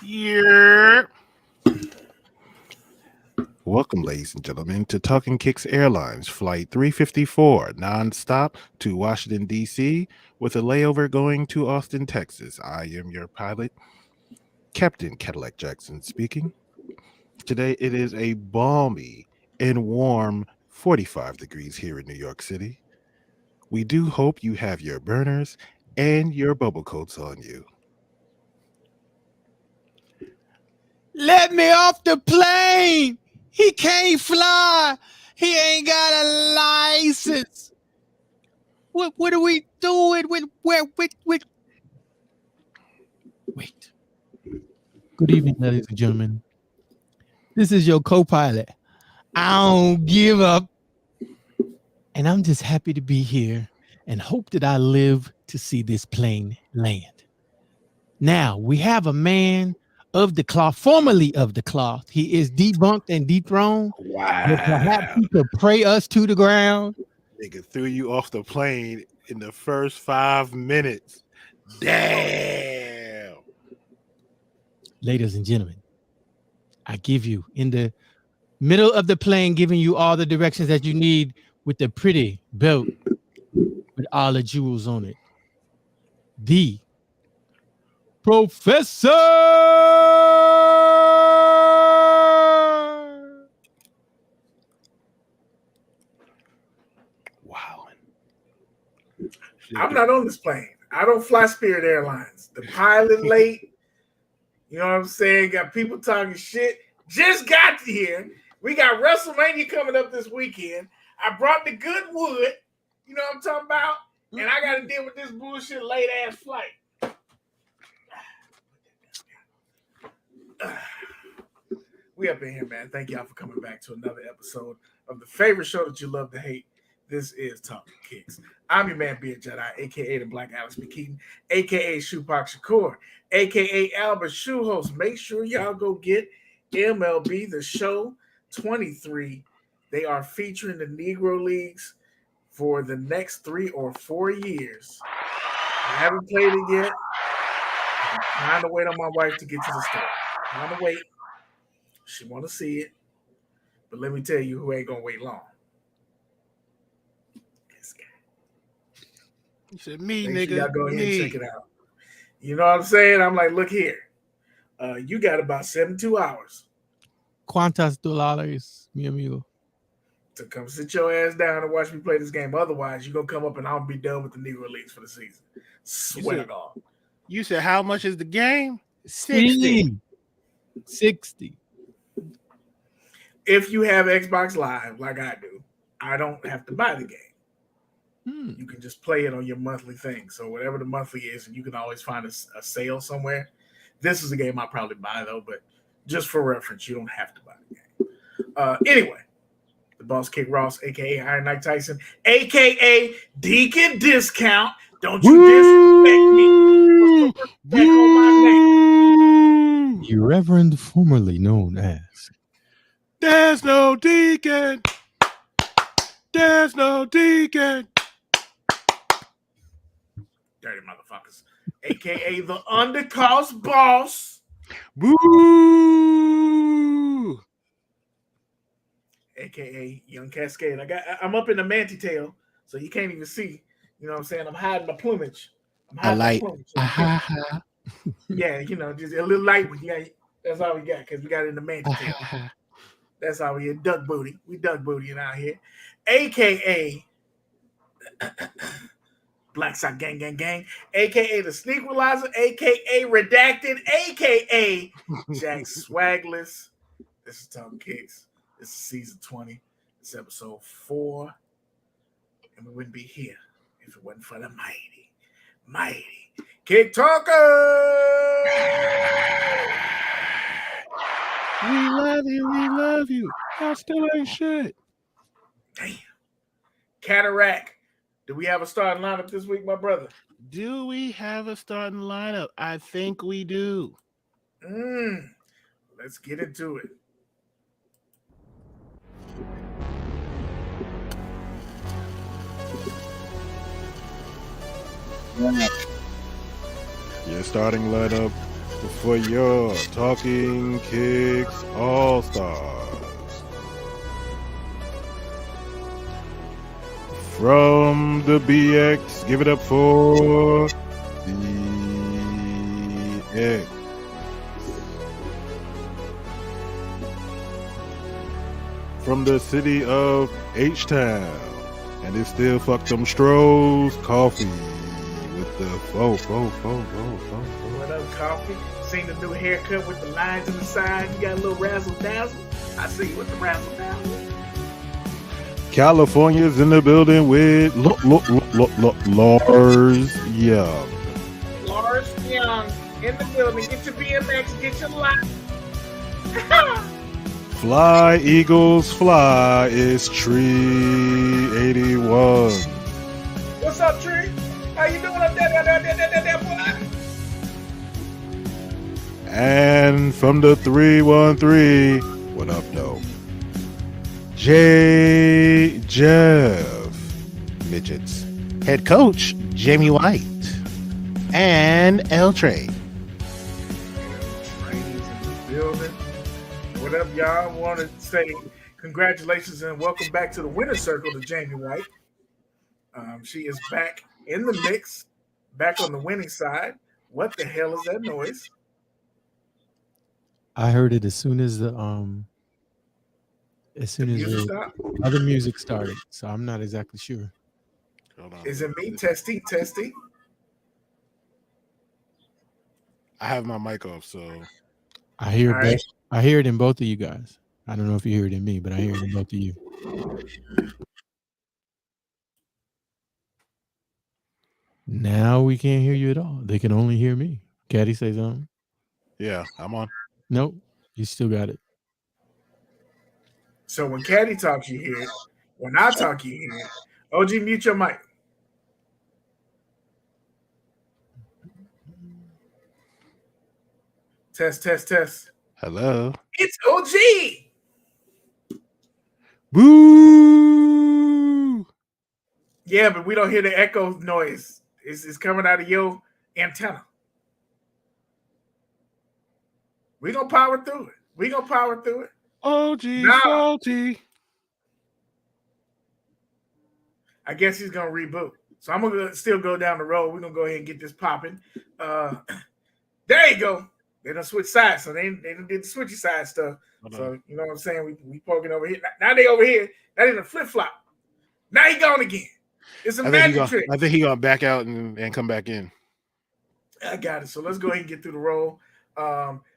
Yeah. Welcome, ladies and gentlemen, to Talkin Kicks Airlines Flight 354, nonstop to Washington, D.C., with a layover going to Austin, Texas. I am your pilot, Captain Cadillac Jackson speaking. Today it is a balmy and warm 45 degrees here in New York City. We do hope you have your burners and your bubble coats on you. Let me off the plane. He can't fly. He ain't got a license. What are we doing with Wait. Good evening, ladies and gentlemen. This is your co-pilot. I don't give up. And I'm just happy to be here and hope that I live to see this plane land. Now, we have a man of the cloth, formerly of the cloth. He is debunked and dethroned. Wow. Perhaps he could pray us to the ground. Nigga threw you off the plane in the first 5 minutes. Damn. Ladies and gentlemen, I give you in the middle of the plane, giving you all the directions that you need with the pretty belt with all the jewels on it. The Professor. Wow. I'm not on this plane. I don't fly Spirit Airlines. The pilot late. You know what I'm saying? Got people talking shit. Just got here. We got WrestleMania coming up this weekend. I brought the good wood. You know what I'm talking about? And I got to deal with this bullshit late ass flight. We up in here, man. Thank y'all for coming back to another episode of the favorite show that you love to hate. This is Talkin Kicks. I'm your man, Beard Jedi, a.k.a. the Black Alex McKeaton, a.k.a. Shupak Shakur, a.k.a. Albert Shoehost. Make sure y'all go get MLB The Show 23. They are featuring the Negro Leagues for the next 3 or 4 years. I haven't played it yet. I'm trying to wait on my wife to get to the store. I'm trying to wait. She want to see it. But let me tell you who ain't going to wait long. This guy. You said me, Make nigga. sure y'all go ahead me. and check it out. You know what I'm saying? I'm like, look here. You got about 72 hours ¿Cuántos dólares, mi amigo? to come sit your ass down and watch me play this game. Otherwise, you're going to come up and I'll be done with the Negro Leagues for the season. Swear to God. You said how much is the game? 60. 60. If you have Xbox Live like I do, I don't have to buy the game. You can just play it on your monthly thing. So whatever the monthly is, and you can always find a sale somewhere. This is a game I'll probably buy, though, but just for reference, you don't have to buy the game. Anyway, the Boss Kick Ross, a.k.a. Iron Mike Tyson, a.k.a. Deacon Discount. Don't you disrespect me. Back on my name. The Reverend formerly known as. There's no deacon. There's no deacon. Dirty motherfuckers. A.k.a. the Undercost Boss. Woo! A.k.a. Young Cascade. I'm up in the manty tail, so you can't even see. You know what I'm saying? I'm hiding my plumage. I like. Yeah, you know, just a little light. Yeah, that's all we got because we got it in the manty tail. That's all we get. Duck booty. We duck booty out here. A.k.a. Black Sock Gang Gang Gang, a.k.a. the Sneakerlizer, a.k.a. Redacted, a.k.a. Jack Swagless. This is Talkin Kicks. This is season 20. It's episode 4. And we wouldn't be here if it wasn't for the mighty Kick Talker! We love you. We love you. I still ain't shit. Damn. Cataract. Do we have a starting lineup this week, my brother? Do we have a starting lineup? I think we do. Let's get into it. Your starting lineup for your Talking Kicks All-Stars. From the BX, give it up for the X. From the city of H-Town, and it's still fuck them Stroh's coffee with the What up, coffee? Seen the new haircut with the lines in the side? You got a little razzle dazzle? I see you with the razzle dazzle. California's in the building with Lars Young. Lars Young in the building. Get your BMX, get your life. Fly Eagles Fly is Tree 81. What's up, Tree? How you doing up there, boy? And from the 313, what up, though? J. Jeff Midgets. Head coach, Jamie White. And L. Trey. Trainees in the building. What up, y'all? I want to say congratulations and welcome back to the winner's circle to Jamie White. She is back in the mix, back on the winning side. What the hell is that noise? I heard it as soon as the other music started, so I'm not exactly sure. Hold on. Is it me? Testing. I have my mic off, so I hear All right. I hear it in both of you guys. I don't know if you hear it in me, but I hear it in both of you. Now we can't hear you at all. They can only hear me. Caddy, say something. yeah, I'm on. Nope, you still got it. So when Caddy talks, you hear it. When I talk, you hear it. OG, mute your mic. Test. Hello. It's OG. Boo! Yeah, but we don't hear the echo noise. It's coming out of your antenna. We're going to power through it. OG Nah. faulty. I guess he's going to reboot. So I'm going to still go down the road. We're going to go ahead and get this popping. There you go. They done switch sides. So they done did the switchy side stuff. So, you know what I'm saying? We poking over here. Now they over here. That ain't a flip-flop. Now he gone again. It's a magic trick. I think he gonna back out and come back in. I got it. So let's go ahead and get through the roll.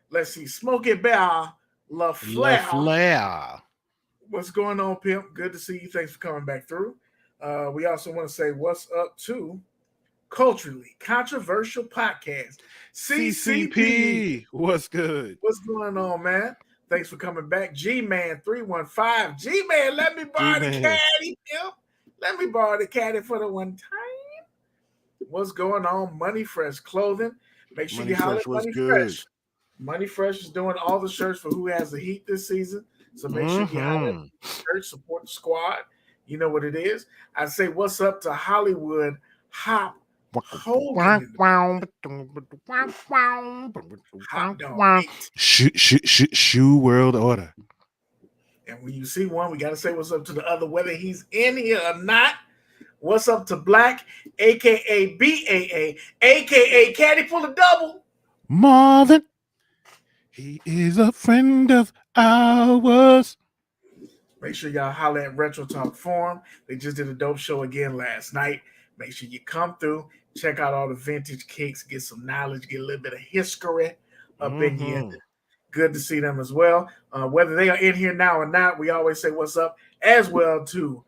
Let's see. Smokey Bear LaFleur. What's going on, pimp? Good to see you. Thanks for coming back through. We also want to say what's up to Culturally Controversial Podcast. CCP. What's good? What's going on, man? Thanks for coming back. G-Man 315. G-Man, let me borrow the caddy, pimp. Let me borrow the caddy for the one time. What's going on? Money Fresh Clothing. Make sure you holler at Money Fresh. Money Fresh is doing all the shirts for Who Has the Heat this season. So make sure you holler at shirts, support the squad. You know what it is. I say what's up to Hollywood Hop Hogan. Shoe World Order. And when you see one, we got to say what's up to the other, whether he's in here or not. What's up to Black, a.k.a. BAA, a.k.a. Caddy Full of Double. Marvin. He is a friend of ours. Make sure y'all holler at Retro Talk Forum. They just did a dope show again last night. Make sure you come through, check out all the vintage kicks, get some knowledge, get a little bit of history up in here. Good to see them as well. Whether they are in here now or not, we always say what's up as well to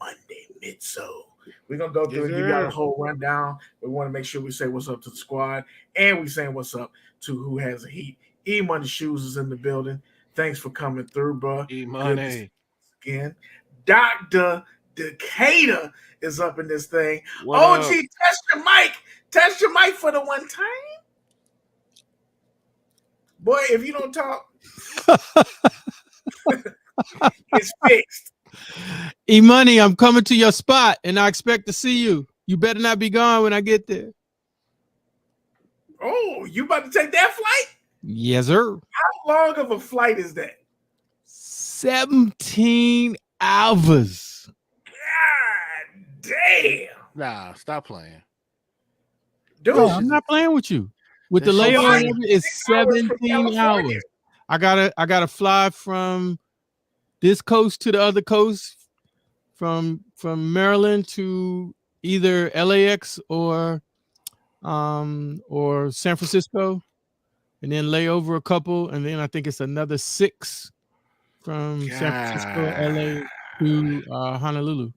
Monday Mitso. We're going to go through and give y'all a whole rundown. We want to make sure we say what's up to the squad, and we saying what's up to Who Has the Heat. E-Money Shoes is in the building. Thanks for coming through, bro. E-Money. Again. Dr. Decatur is up in this thing. What OG, up? test your mic. Test your mic for the one time. Boy, if you don't talk, it's fixed. E-Money, I'm coming to your spot, and I expect to see you. You better not be gone when I get there. Oh, you about to take that flight? Yes, sir. How long of a flight is that? 17 hours. God damn. Nah, stop playing. Dude, No, I'm not playing with you. With the That shit layover, sucks. it's 6 hours from 17 California. hours. I gotta fly from this coast to the other coast, from Maryland to either LAX or San Francisco, and then lay over a couple, and then I think it's another 6 from San Francisco, LA to Honolulu.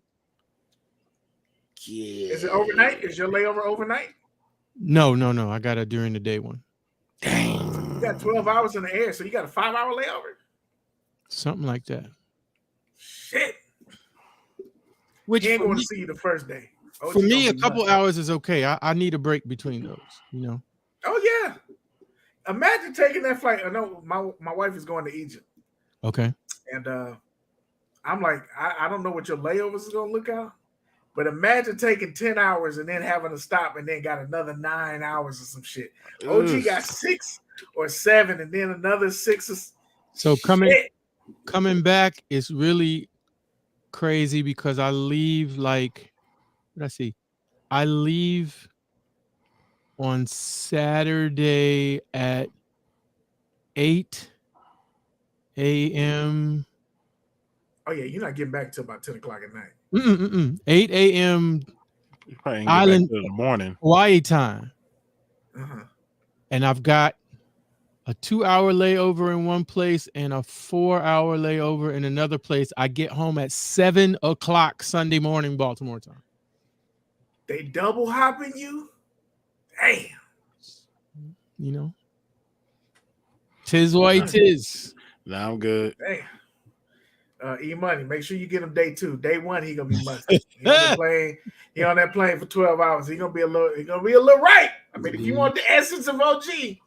Yeah. Is it overnight? Is your layover overnight? No. I got a during the day one. Dang. You got 12 hours in the air, so you got a 5-hour layover? Something like that. Shit. Which He ain't for going me, to see you the first day. for me a couple hours is okay. I need a break between those, you know. Oh, yeah. Imagine taking that flight. I know my wife is going to Egypt. Okay. And I'm like, I don't know what your layovers is going to look out. But imagine taking 10 hours and then having to stop and then got another 9 hours or some shit. OG got 6 or 7 and then another 6. So coming back is really crazy because I leave I leave on Saturday at 8 a.m. Oh, yeah, you're not getting back till about 10 o'clock at night. 8 a.m. You probably ain't get Island back till the morning. Hawaii time. Uh-huh. And I've got a 2-hour layover in one place and a 4-hour layover in another place. I get home at 7 o'clock Sunday morning, Baltimore time. They double hopping you? Damn. You know? Tis what it is. Nah, I'm good. Damn. E-Money, make sure you get him day 2. Day 1, he gonna be mustard. He on that plane for 12 hours. He gonna be a little right. I mean, if you want the essence of OG, you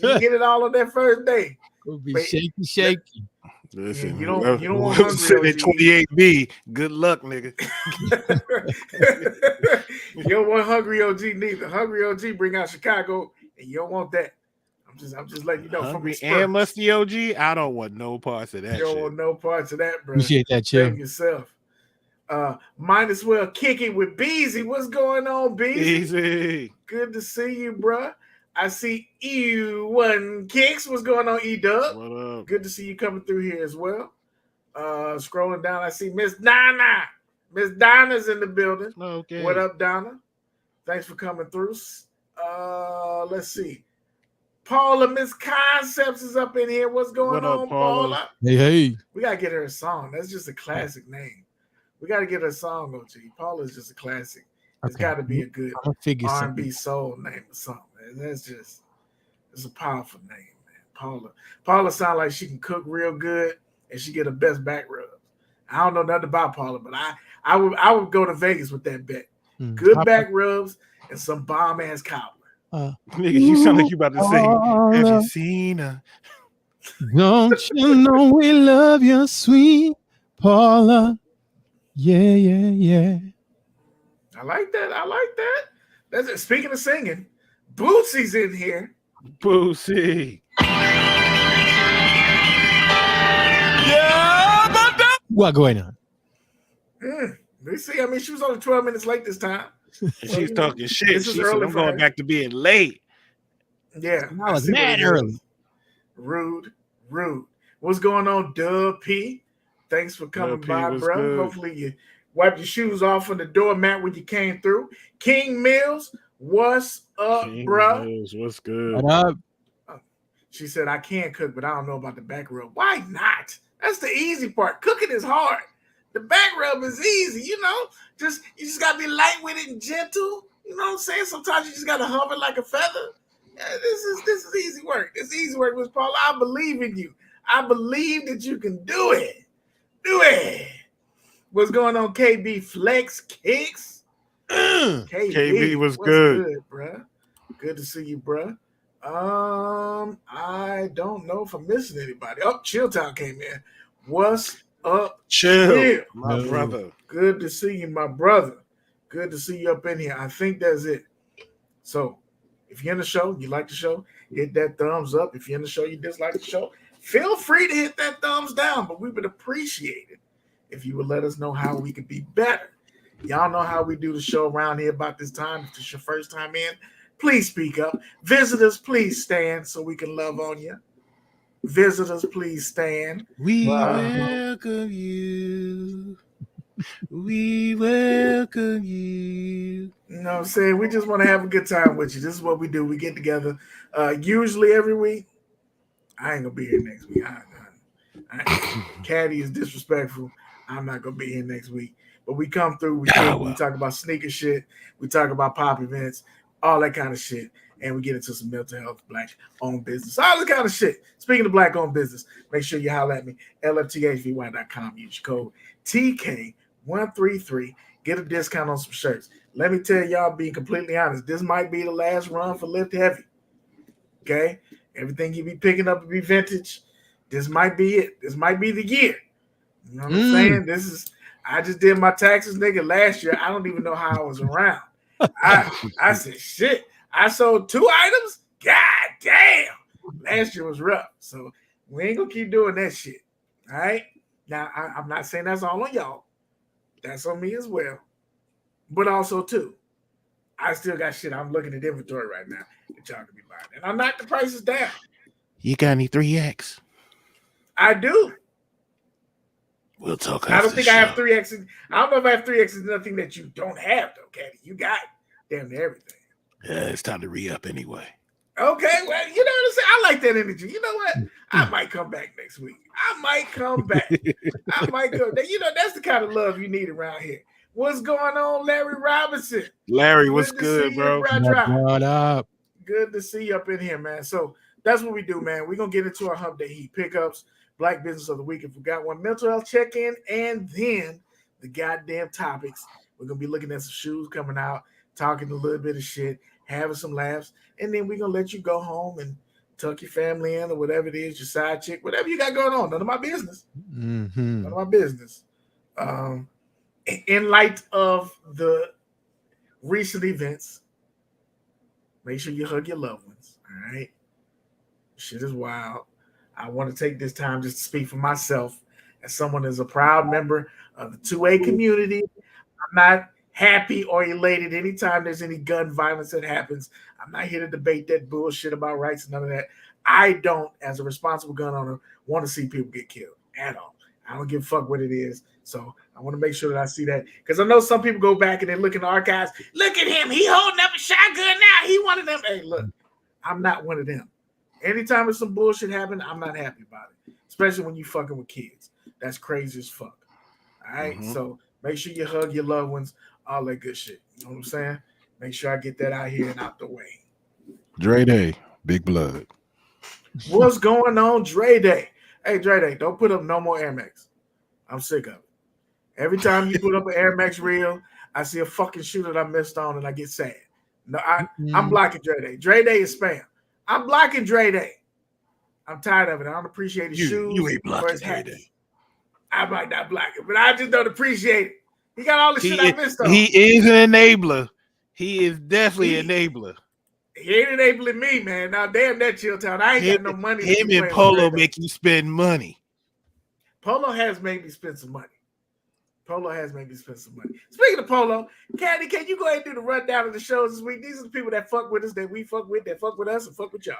can get it all on that first day. It'll be shaky. Listen, you don't want hungry sit at OG. 28B. Good luck, nigga. You don't want hungry OG neither. Hungry OG bring out Chicago, and you don't want that. I'm just letting you know. Hungry from and musty OG. I don't want no parts of that. You don't shit. want no parts of that, bro. Appreciate that, chill. Save yourself. Might as well kick it with Beezy. What's going on, Beezy? Easy. Good to see you, bro. I see E1 Kicks. What's going on, E-Dub? What up? Good to see you coming through here as well. Scrolling down, I see Miss Donna. Miss Donna's in the building. Okay. What up, Donna? Thanks for coming through. Let's see. Paula Miss Concepts is up in here. What's going What up, on, Paula? Hey. We gotta get her a song. That's just a classic name. We gotta get her a song, OG. Paula's just a classic. It's got to be a good R&B soul name or something. Man. It's a powerful name, man. Paula sounds like she can cook real good and she get the best back rubs. I don't know nothing about Paula, but I would go to Vegas with that bet. Good back rubs and some bomb ass cobbler. Nigga, you sound like you about to say, have you seen her? Don't you know we love you, sweet Paula? Yeah. I like that. That's it. Speaking of singing, Boosie's in here. Boosie. Yeah, but what going on? Let's see. I mean, she was only 12 minutes late this time. And she's talking shit. This is She said, early I'm for going her. back to being late. Yeah. I was mad early. Rude. What's going on, Dub P? Thanks for coming by, bro. Good. Hopefully you wipe your shoes off on the doormat when you came through. King Mills, what's up, bro? Mills, what's good? What up? She said, I can cook, but I don't know about the back rub. Why not? That's the easy part. Cooking is hard. The back rub is easy, you know. You just gotta be light with it and gentle. You know what I'm saying? Sometimes you just gotta hover like a feather. Yeah, this is easy work. It's easy work, Miss Paula. I believe in you. I believe that you can do it. Do it. What's going on, KB Flex Kicks? KB was good, bro. Good to see you, bro. I don't know if I'm missing anybody. Oh, Chilltown came in. What's up? Chill, my brother. Good to see you, my brother. Good to see you up in here. I think that's it. So If you're in the show, you like the show, hit that thumbs up. If you're in the show, you dislike the show, feel free to hit that thumbs down. But we would appreciate it if you would let us know how we could be better. Y'all know how we do the show around here about this time. If it's your first time in, please speak up. Visitors, please stand so we can love on you. Visitors, please stand. We welcome you. We welcome you. You know what I'm saying? We just want to have a good time with you. This is what we do. We get together usually every week. I ain't going to be here next week. Caddy is disrespectful. I'm not going to be here next week. But we come through. We talk about sneaker shit. We talk about pop events, all that kind of shit. And we get into some mental health, black-owned business, all that kind of shit. Speaking of black-owned business, make sure you holler at me, lfthvy.com. Use code TK133. Get a discount on some shirts. Let me tell y'all, being completely honest, this might be the last run for Lift Heavy. Okay? Everything you be picking up will be vintage. This might be it. This might be the year. You know what I'm saying? I just did my taxes, nigga, last year. I don't even know how I was around. I said, shit. I sold 2 items? God damn. Last year was rough. So we ain't going to keep doing that shit. All right? Now, I'm not saying that's all on y'all. That's on me as well. But also, too, I still got shit. I'm looking at inventory right now that y'all can be buying. And I knocked the prices down. You got any 3X? I do. We'll talk. I don't think I have 3X. I don't know if I have 3X is nothing that you don't have, though, Caddy. You got damn near everything. Yeah, it's time to re-up anyway. Okay, well, you know what I'm saying? I like that energy. You know what? I might come back next week. I might come back. I might go. You know, that's the kind of love you need around here. What's going on, Larry Robinson? Larry, what's good, bro? What up? Good to see you up in here, man. So that's what we do, man. We're going to get into our Hump Day Heat pickups, Black Business of the Week if we got one, mental health check-in, and then the goddamn topics. We're going to be looking at some shoes coming out, talking a little bit of shit, having some laughs, and then we're going to let you go home and tuck your family in or whatever it is, your side chick, whatever you got going on. None of my business. Mm-hmm. None of my business. In light of the recent events, make sure you hug your loved ones, all right? Shit is wild. I want to take this time just to speak for myself as someone that's a proud member of the 2A community. I'm not happy or elated anytime there's any gun violence that happens. I'm not here to debate that bullshit about rights and none of that. I don't, as a responsible gun owner, want to see people get killed at all. I don't give a fuck what it is. So I want to make sure that I see that. Because I know some people go back and they look in the archives. Look at him. He holding up a shotgun now. He one of them. Hey, look, I'm not one of them. Anytime there's some bullshit happen, I'm not happy about it. Especially when you fucking with kids. That's crazy as fuck. All right? So make sure you hug your loved ones, all that good shit. You know what I'm saying? Make sure I get that out here and out the way. Dre Day, Big Blood. What's going on, Dre Day? Hey, Dre Day, don't put up no more Air Max. I'm sick of it. Every time you put up an Air Max reel, I see a fucking shoe that I missed on and I get sad. No, I'm blocking Dre Day. Dre Day is spam. I'm blocking Dre Day. I'm tired of it. I don't appreciate his shoes. You ain't blocking Dre Day. I might not block it, but I just don't appreciate it. He got all the shit I missed on. He is an enabler. He is definitely an enabler. He ain't enabling me, man. Now, damn that Chill Town. I ain't got no money. Him and Polo make you spend money. Polo has made me spend some money. Speaking of Polo, Caddy, can you go ahead and do the rundown of the shows this week? These are the people that fuck with us, that we fuck with, that fuck with us, and fuck with y'all.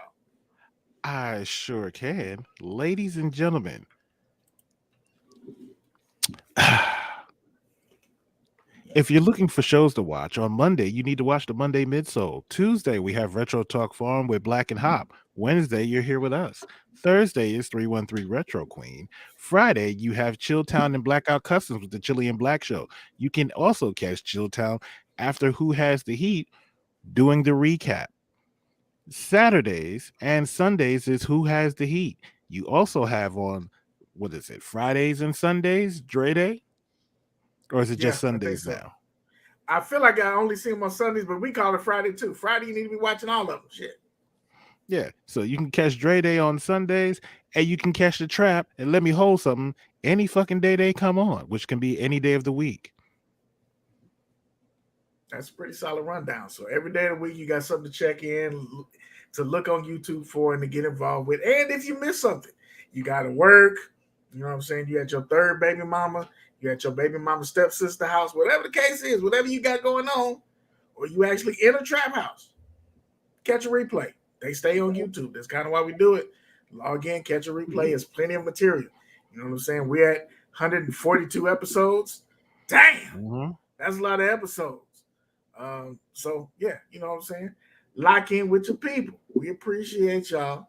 I sure can. Ladies and gentlemen, if you're looking for shows to watch, on Monday, you need to watch the Monday Midsole. Tuesday, we have Retro Talk Farm with Black and Hop. Wednesday, you're here with us. Thursday is 313 Retro Queen. Friday, you have Chilltown and Blackout Customs with the Chili and Black Show. You can also catch Chilltown after Who Has the Heat doing the recap. Saturdays and Sundays is Who Has the Heat. You also have on, Fridays and Sundays, Dre Day? Or is it just Sundays now? I feel like I only see them on Sundays, but we call it Friday too. Friday, you need to be watching all of them. Shit. Yeah, so you can catch Dre Day on Sundays, and you can catch The Trap, and let me hold something, any fucking day they come on, which can be any day of the week. That's a pretty solid rundown. So every day of the week, you got something to check in, to look on YouTube for, and to get involved with. And if you miss something, you got to work. You know what I'm saying? You at your third baby mama, you at your baby mama stepsister house, whatever the case is, whatever you got going on, or you actually in a trap house, catch a replay. They stay on YouTube. That's kind of why we do it. Log in, catch a replay. It's plenty of material. You know what I'm saying? We're at 142 episodes. Damn, that's a lot of episodes. So yeah, you know what I'm saying? Lock in with your people. We appreciate y'all.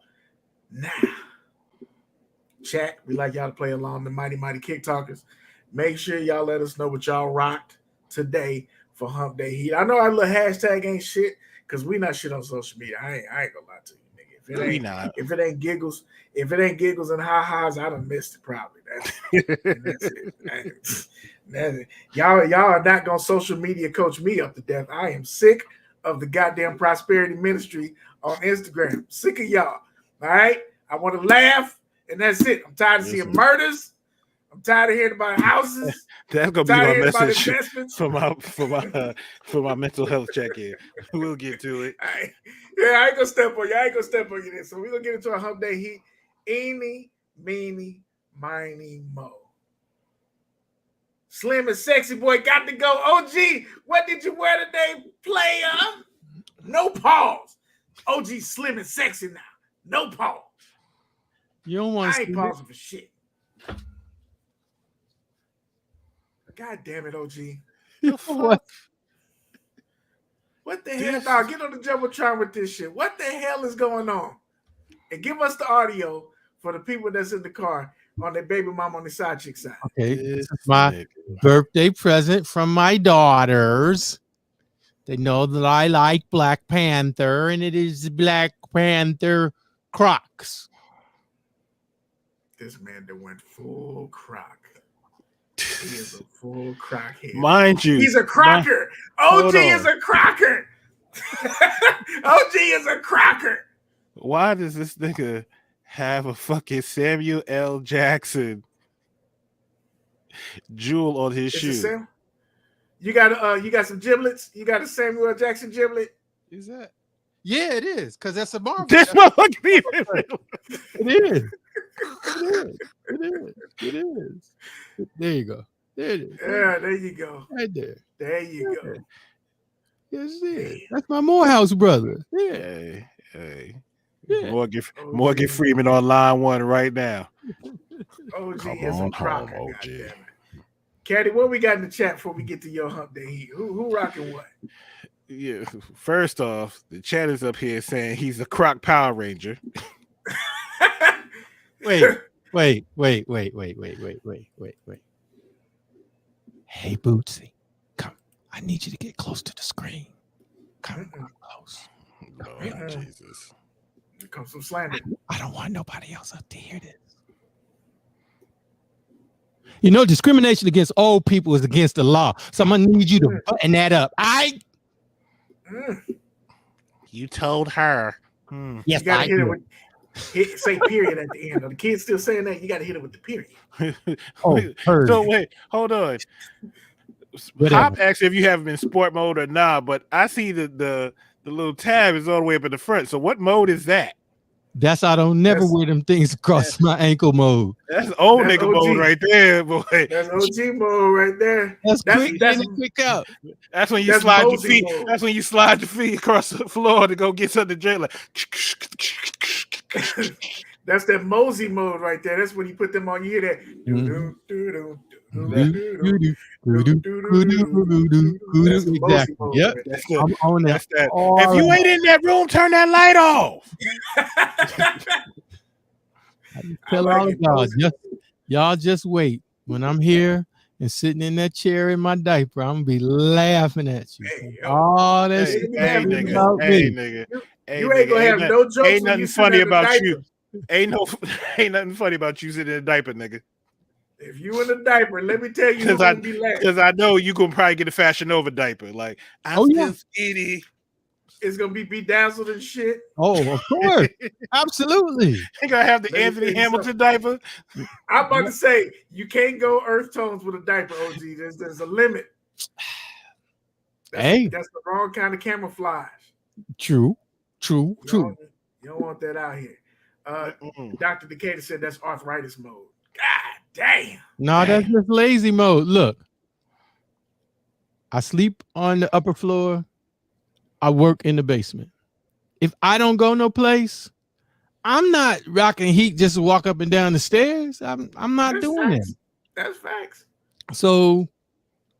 Now, chat, we like y'all to play along, the Mighty Kick Talkers. Make sure y'all let us know what y'all rocked today for Hump Day Heat. I know our little hashtag ain't shit because we not shit on social media. I ain't gonna lie to you, nigga. If it ain't giggles and ha-has, I done missed it probably. That's it. Y'all are not gonna social media coach me up to death. I am sick of the goddamn prosperity ministry on Instagram. Sick of y'all. All right. I want to laugh, and that's it. I'm tired of seeing murders. I'm tired of hearing about houses. That's gonna be my message for my mental health check-in. We'll get to it. I ain't gonna step on you. This. So we're gonna get into a Hump Day Heat. Eeny, meeny, miny, mo. Slim and sexy boy got to go. OG, what did you wear today, player? No pause. OG slim and sexy now. No pause. You don't want to. I ain't pausing for shit. God damn it, OG. What the hell, dog? Get on the Jumbotron with this shit. What the hell is going on? And give us the audio for the people that's in the car on their baby mama on the side chick side. Okay, this is my birthday present from my daughters. They know that I like Black Panther, and it is Black Panther Crocs. This man that went full croc. He is a full crockhead. Mind you. He's a crocker. OG is a crocker. OG is a crocker. Why does this nigga have a fucking Samuel L. Jackson jewel on his shoe? You got some giblets? You got a Samuel L. Jackson giblet? Is that? Yeah, it is, because that's a Marvel. This motherfucker It is. It is. There you go. There it is. Yeah, there you go. Right there. There you go. Yes, it is. That's my Morehouse brother. Yeah. Hey. Yeah. Morgan Freeman on line one right now. OG is a crocker. OG. Caddy, what we got in the chat before we get to your Hump Day Heat? Who rocking what? Yeah. First off, the chat is up here saying he's a Croc Power Ranger. Wait. Hey, Bootsy, come. I need you to get close to the screen. Come close. Oh, Jesus. Here comes some slander. I don't want nobody else up to hear this. You know, discrimination against old people is against the law. So I'm going to need you to button that up. You told her. Yes, you gotta hit it with, say period at the end. Are the kids still saying that? You got to hit it with the period. So wait, hold on. Hop asks if you have them in sport mode or not, but I see the little tab is all the way up in the front. So what mode is that? That's I don't never wear them things across my ankle mode. That's old nigga OG mode right there, boy. That's OG mode right there. That's quick out. That's when you slide your feet. Mode. That's when you slide your feet across the floor to go get something to drink. Like that's that Mosey mode right there. That's when you put them on. You hear that. Exactly. Yep. I'm on that. If you ain't in that room, turn that light off. I tell all of y'all just wait. When I'm here and sitting in that chair in my diaper, I'm gonna be laughing at you. Oh, that's nigga. You ain't gonna have no jokes. Ain't nothing funny about you. Ain't nothing funny about you sitting in a diaper, nigga. If you in a diaper, let me tell you, because I know you gonna probably get a Fashion Nova diaper. Like I'm still skinny. It's gonna be bedazzled and shit. Oh, of course, absolutely. You gonna have the Anthony Hamilton diaper. I'm about to say you can't go earth tones with a diaper. OG, there's a limit. That's the wrong kind of camouflage. True. You don't want that out here. Dr. Decatur said that's arthritis mode. God damn. No, that's just lazy mode. Look, I sleep on the upper floor. I work in the basement. If I don't go no place, I'm not rocking heat just to walk up and down the stairs. I'm not doing that. That's facts. So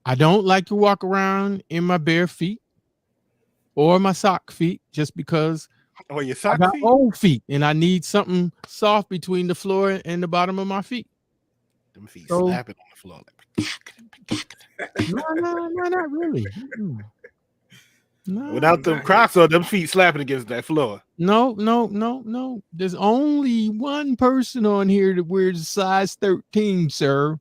I don't like to walk around in my bare feet or my sock feet just because your sock I got feet? old feet and I need something soft between the floor and the bottom of my feet. Them feet slapping on the floor. No, not really. No. Without them Crocs on, them feet slapping against that floor. No. There's only one person on here that wears a size 13, sir.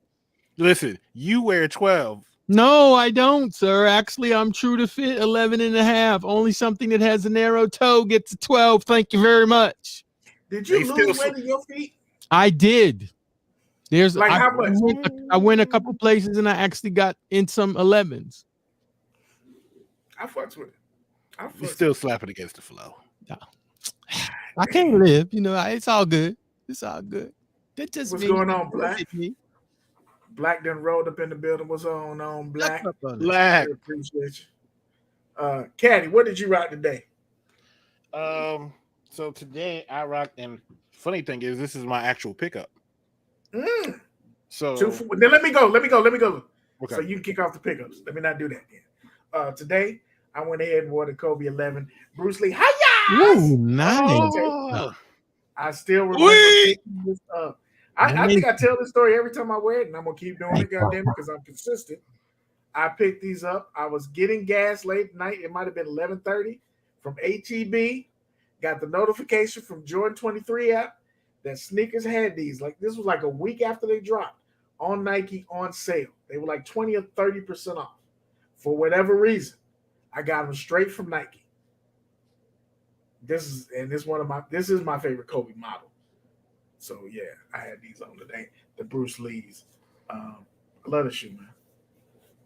Listen, you wear 12. No, I don't, sir. Actually, I'm true to fit 11 and a half. Only something that has a narrow toe gets a 12. Thank you very much. Did you lose weight in your feet? I did. There's like how much? I went a couple places and I actually got in some 11s. I fucks with it. You still slapping against the floor. No. I can't live. It's all good. It's all good. That's just what's going on, Black? Black done rolled up in the building. What's on, Black? Black. I appreciate you. Caddy, what did you rock today? So today I rocked, and funny thing is, this is my actual pickup. So then let me go. Okay. So you can kick off the pickups. Let me not do that then. Today I went ahead and wore the Kobe 11. Bruce Lee, hiya! Ooh, nice. I still remember this up. I think I tell this story every time I wear it, and I'm gonna keep doing it, goddamn, because I'm consistent. I picked these up. I was getting gas late at night. It might have been 11:30 from HEB. Got the notification from Jordan 23 app that SZN had these. Like this was like a week after they dropped on Nike on sale. They were like 20 or 30% off. For whatever reason, I got them straight from Nike. This is my favorite Kobe model. So yeah, I had these on today. The Bruce Lee's. I love the shoe, man.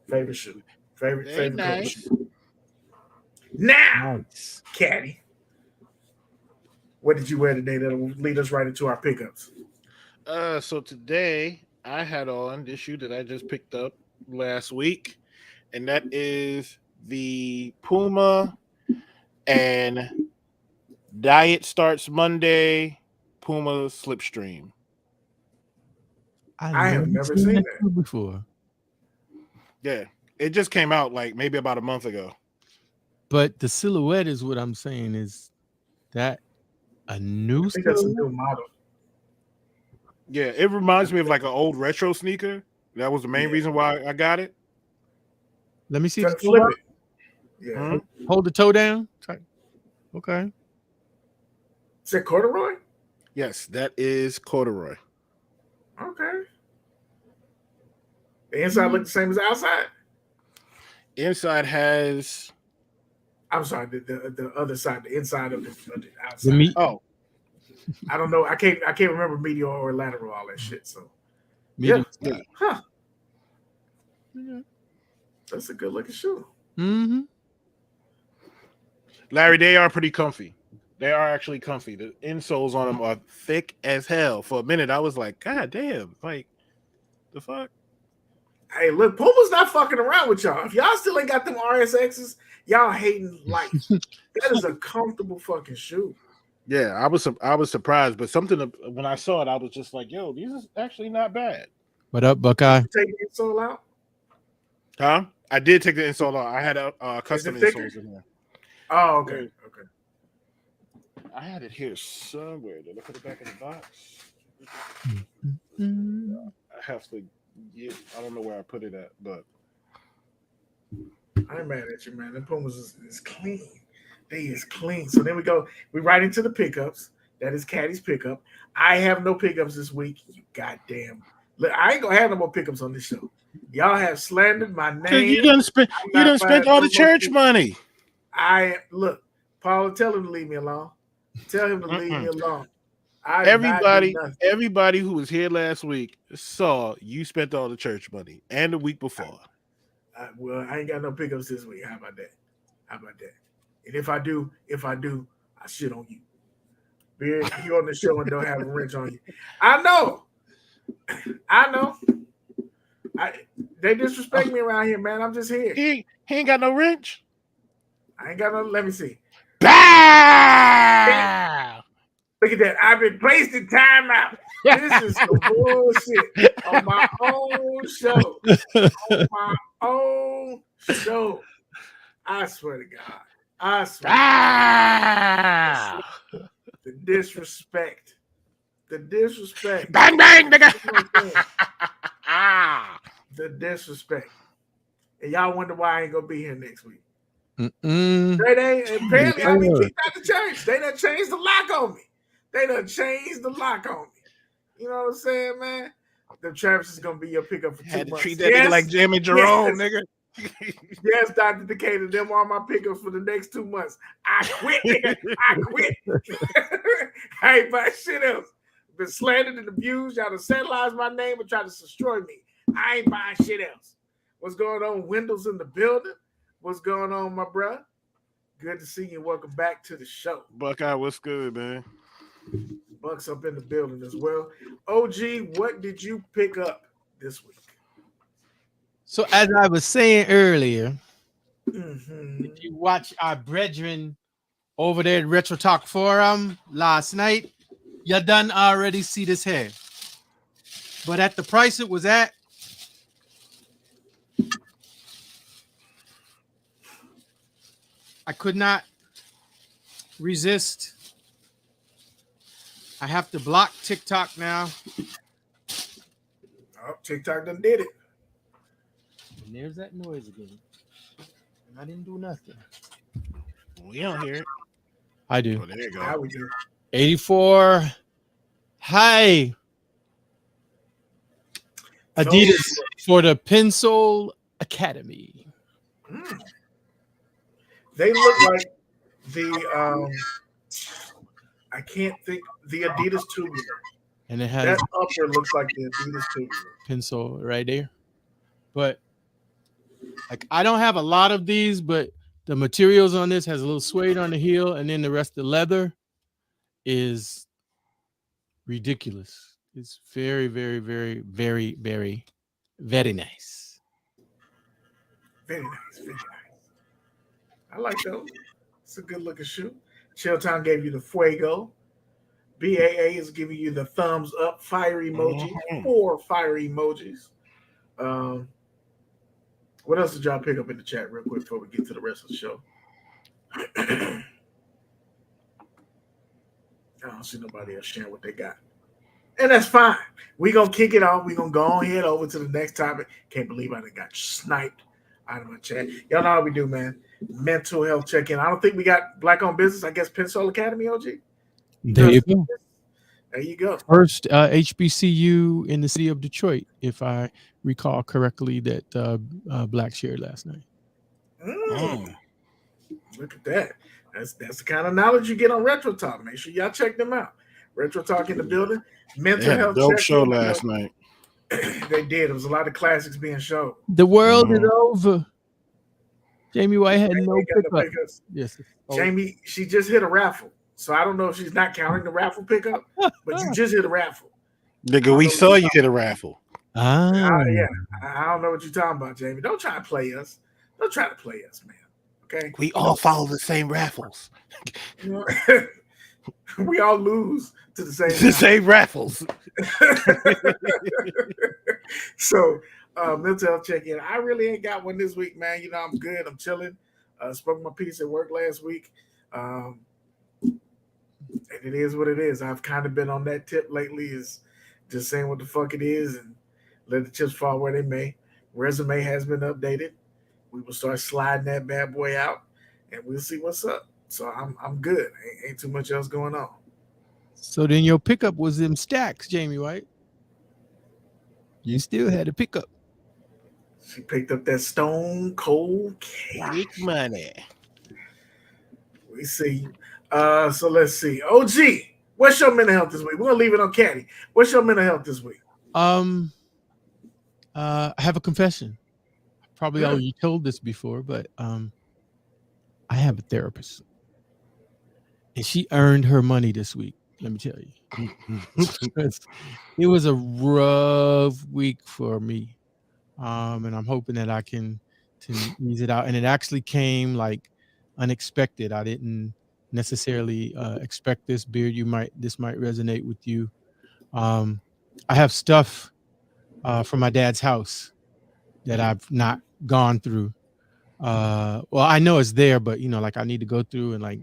Favorite shoe. Favorite nice. Kobe shoe. Now, nice. Caddy, what did you wear today that'll lead us right into our pickups? So today I had on this shoe that I just picked up last week, and that is the Puma and Diet Starts Monday Puma Slipstream. I have never seen that before. Yeah, it just came out like maybe about a month ago. But the silhouette is what I'm saying. Is that a new? I think that's a new model. Yeah, it reminds me of like an old retro sneaker. That was the main reason why I got it. Let me see. Flip it. Yeah. Hold the toe down. Okay. Is that corduroy? Yes, that is corduroy. Okay. The inside look the same as the outside? Inside has... I'm sorry, the other side, the inside of the outside. The meat. Oh. I don't know. I can't remember medial or lateral, all that shit. So medial. Yeah. Huh. Yeah. That's a good looking shoe. Mm-hmm. Larry, they are pretty comfy. They are actually comfy. The insoles on them are thick as hell. For a minute, I was like, God damn, like, the fuck? Hey, look, Puma's not fucking around with y'all. If y'all still ain't got them RSXs, y'all hating life. That is a comfortable fucking shoe. Yeah, I was surprised, but when I saw it, I was just like, yo, these is actually not bad. What up, Buckeye? Did you take the insole out? Huh? I did take the insole out. I had a custom insoles in there. Oh, okay. Okay. I had it here somewhere. Did I put it back in the box? I have to get. I don't know where I put it at, but I ain't mad at you, man. The Pumas is clean. They is clean. So then we go. We right into the pickups. That is Caddy's pickup. I have no pickups this week. You goddamn. Look, I ain't gonna have no more pickups on this show. Y'all have slandered my name. You done spent all the church money. Look, Paula, tell him to leave me alone. Tell him to leave me alone. Everybody who was here last week saw you spent all the church money and the week before. Well, I ain't got no pickups this week. How about that? And if I do, I shit on you. Beard, you on the show and don't have a wrench on you. I know. They disrespect me around here, man. I'm just here. He ain't got no wrench. I ain't got no. Let me see. Bah! Look at that. I've been placed in timeout. This is some bullshit on my own show. I swear to God. The disrespect. Bang, bang, nigga. The disrespect. And y'all wonder why I ain't gonna be here next week. Mm-mm. Apparently I've been kicked out the church. They done changed the lock on me. You know what I'm saying, man? The Travis is gonna be your pickup for 2 months. Had to treat that nigga like Jimmy Jerome, nigga. Yes, Dr. Decatur, them are my pickups for the next 2 months. I quit, nigga. I quit. I ain't buying shit else. Been slandered and abused. Y'all done sandalized my name and tried to destroy me. I ain't buying shit else. What's going on? Windows in the building. What's going on, my bro? Good to see you. Welcome back to the show. Buckeye, what's good, man? Buck's up in the building as well. OG, what did you pick up this week? So as I was saying earlier, Mm-hmm. if you watch our brethren over there at Retro Talk Forum last night, you done already see this hair. But at the price it was at, I could not resist. I have to block TikTok now. Oh, TikTok done did it. And there's that noise again. And I didn't do nothing. We don't hear it. I do. Oh, there you How go. we do? 84. Hi. Adidas for the Pencil Academy. They look like the I can't think the Adidas tubular. And it has That upper looks like the Adidas tubular. pencil right there. But like I don't have a lot of these, but the materials on this has a little suede on the heel, and then the rest of the leather is ridiculous. It's very, very, very, very, very, very nice. Very nice, very nice. I like those. It's a good looking shoe. Chilltown gave you the fuego. BAA is giving you the thumbs up, fire emoji, 4 fire emojis. What else did y'all pick up in the chat real quick before we get to the rest of the show? I don't see nobody else sharing what they got. And that's fine. We're going to kick it off. We're going to go on head over to the next topic. Can't believe I done got sniped out of my chat. Y'all know how we do, man. Mental health check-in. I don't think we got Black-owned business. I guess Pencil Academy, OG? There you go. There you go. First HBCU in the city of Detroit, if I recall correctly, that Black shared last night. Look at that. That's the kind of knowledge you get on Retro Talk. Make sure y'all check them out. Retro Talk in the building. Mental They had a health dope check-in. show last night. They did. It was a lot of classics being shown. The world is over. Jamie White had no pickup. Pickups. Yes. Jamie, she just hit a raffle. So I don't know if she's not counting the raffle pickup, but you just hit a raffle. Nigga, we saw you hit a raffle. Yeah. I don't know what you're talking about, Jamie. Don't try to play us. Don't try to play us, man. Okay? We all follow the same raffles. You know, we all lose to the same The same raffles. So mental health check-in. I really ain't got one this week, man. You know, I'm good. I'm chilling. Spoke my piece at work last week. And it is what it is. I've kind of been on that tip lately, is just saying what the fuck it is and let the chips fall where they may. Resume has been updated. We will start sliding that bad boy out, and we'll see what's up. So I'm good. Ain't too much else going on. So then your pickup was them stacks, Jamie White. You still had a pickup. She picked up that Stone Cold Cash. Big money. We see. So let's see. OG, what's your mental health this week? We're gonna leave it on Caddy. What's your mental health this week? I have a confession. probably already told this before, but I have a therapist, and she earned her money this week. Let me tell you, it was a rough week for me, and I'm hoping that I can ease it out. And it actually came like unexpected. I didn't necessarily expect this. Beard, this might resonate with you. I have stuff from my dad's house that I've not gone through. Well, I know it's there, but like I need to go through and like,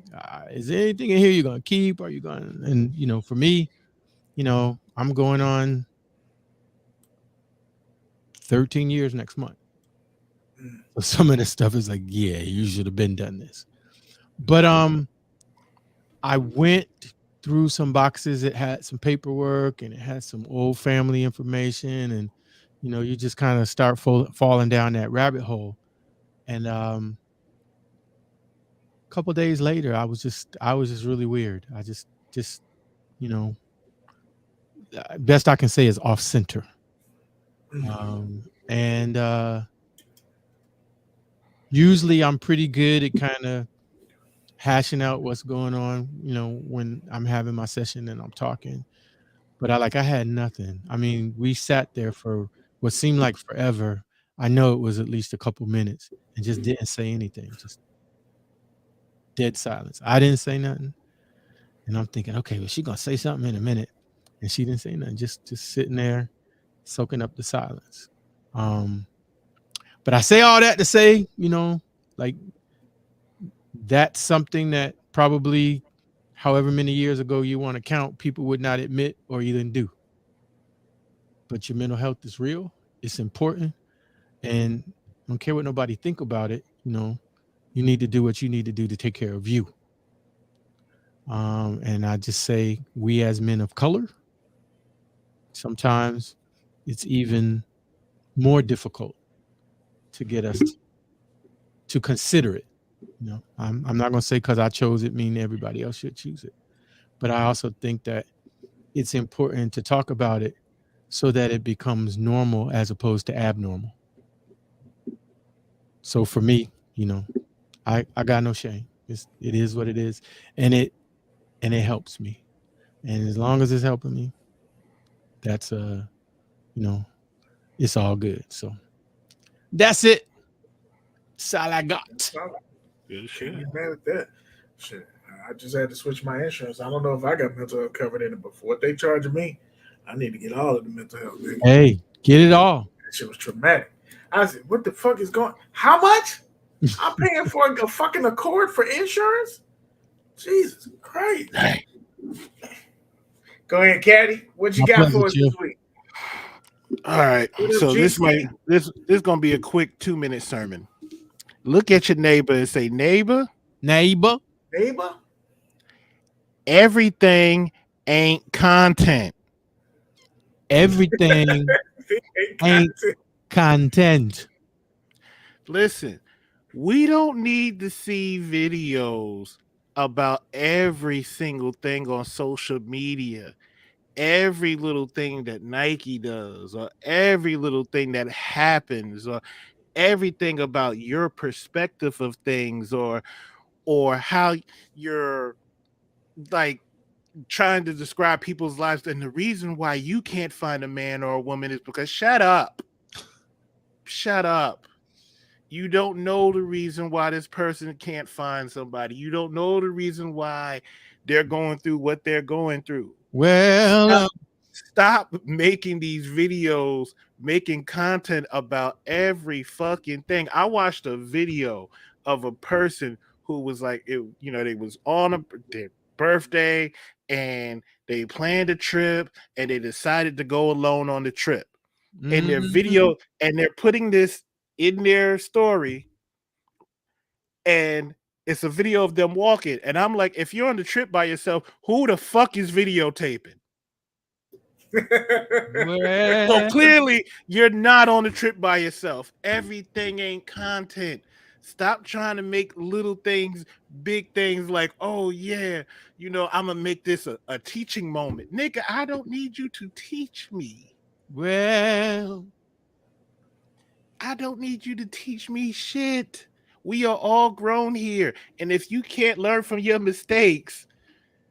is there anything in here you're gonna keep? Are you gonna? And for me, I'm going on 13 years next month. So some of this stuff is like, yeah, you should have been done this. But I went through some boxes. It had some paperwork and it had some old family information, and you just kind of start falling down that rabbit hole. And a couple days later, I was just really weird. I just best I can say is off center. And usually I'm pretty good at kind of hashing out what's going on, when I'm having my session and I'm talking. But I had nothing. I mean, we sat there for what seemed like forever. I know it was at least a couple minutes, and just didn't say anything. Just dead silence. I didn't say nothing. And I'm thinking, okay, well, she's gonna say something in a minute. And she didn't say nothing, just sitting there, soaking up the silence. But I say all that to say, like, that's something that probably however many years ago you want to count, people would not admit or even do. But your mental health is real. It's important. And I don't care what nobody think about it. You need to do what you need to do to take care of you. And I just say, we as men of color, sometimes it's even more difficult to get us to consider it. I'm not going to say because I chose it mean everybody else should choose it. But I also think that it's important to talk about it so that it becomes normal as opposed to abnormal. So for me, I got no shame. It is what it is. And it helps me. And as long as it's helping me, that's it's all good. So that's it. That's all I got. Good shit. Can't be mad at that. Shit. I just had to switch my insurance. I don't know if I got mental health covered in it, but for what they charging me, I need to get all of the mental health. Nigga. Hey, get it all. That shit was traumatic. I said, what the fuck is going? How much? I'm paying for a fucking Accord for insurance? Jesus Christ. Hey. Go ahead, Caddy. What you got for us this week? All right. So this is gonna be a quick 2-minute sermon. Look at your neighbor and say, neighbor. Everything ain't content. Everything ain't content. Listen, we don't need to see videos about every single thing on social media, every little thing that Nike does, or every little thing that happens, or everything about your perspective of things, or how you're like trying to describe people's lives. And the reason why you can't find a man or a woman is because shut up. You don't know the reason why this person can't find somebody. You don't know the reason why they're going through what they're going through. Well, stop making these videos, making content about every fucking thing. I watched a video of a person who was like, they was on their birthday and they planned a trip and they decided to go alone on the trip. In their video, and they're putting this in their story, and it's a video of them walking. And I'm like, if you're on the trip by yourself, who the fuck is videotaping? So clearly you're not on the trip by yourself. Everything ain't content. Stop trying to make little things big things, like, oh yeah, I'm gonna make this a teaching moment. Nigga, I don't need you to teach me. Well, I don't need you to teach me shit. We are all grown here. And if you can't learn from your mistakes,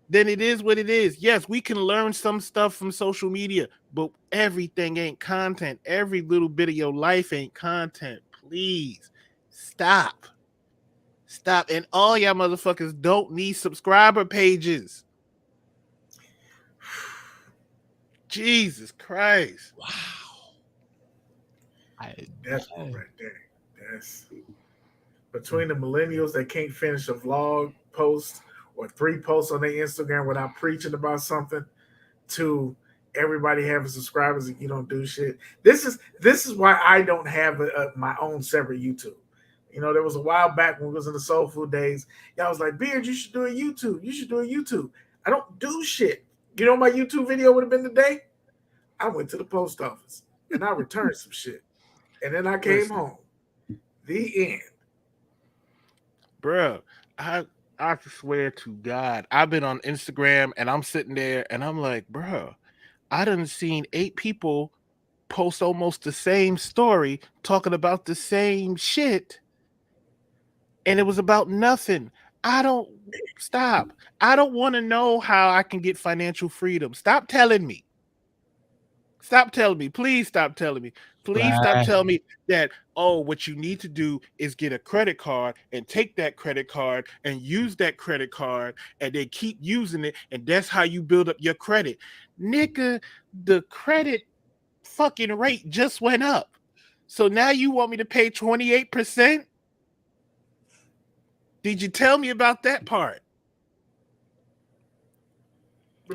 then it is what it is. Yes, we can learn some stuff from social media, but everything ain't content. Every little bit of your life ain't content. Please stop. Stop. And all y'all motherfuckers don't need subscriber pages. Jesus Christ. Wow. That's one right there. That's between the millennials that can't finish a vlog post or 3 posts on their Instagram without preaching about something, to everybody having subscribers and you don't do shit. This is why I don't have my own separate YouTube. You know, there was a while back when we was in the soul food days, y'all was like, Beard, you should do a YouTube. You should do a YouTube. I don't do shit. You know what my YouTube video would have been today? I went to the post office and I returned some shit. And then I came home. The end. Bruh, I swear to God, I've been on Instagram and I'm sitting there and I'm like, bruh, I done seen 8 people post almost the same story talking about the same shit. And it was about nothing. I don't want to know how I can get financial freedom. Stop telling me. Stop telling me. Please stop telling me. Please stop telling me that, oh, what you need to do is get a credit card and take that credit card and use that credit card and then keep using it. And that's how you build up your credit. Nigga, the credit fucking rate just went up. So now you want me to pay 28%? Did you tell me about that part?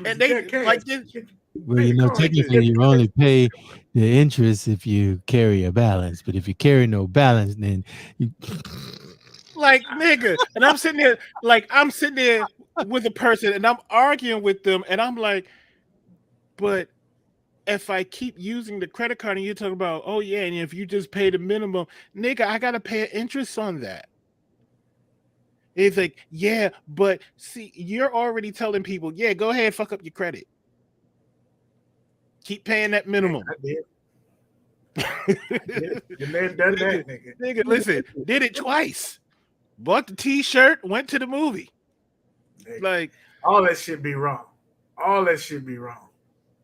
And they like this. Well, you know, technically you only pay the interest if you carry a balance, but if you carry no balance, then you... like, nigga. And I'm sitting there with a person and I'm arguing with them and I'm like, but if I keep using the credit card and you're talking about, oh yeah, and if you just pay the minimum, nigga, I gotta pay an interest on that. It's like, yeah, but see, you're already telling people, yeah, go ahead, fuck up your credit. Keep paying that minimum. I did. You may have done that, nigga. Nigga, listen, did it twice. Bought the t-shirt, went to the movie. Nigga. Like, all that shit be wrong. All that shit be wrong.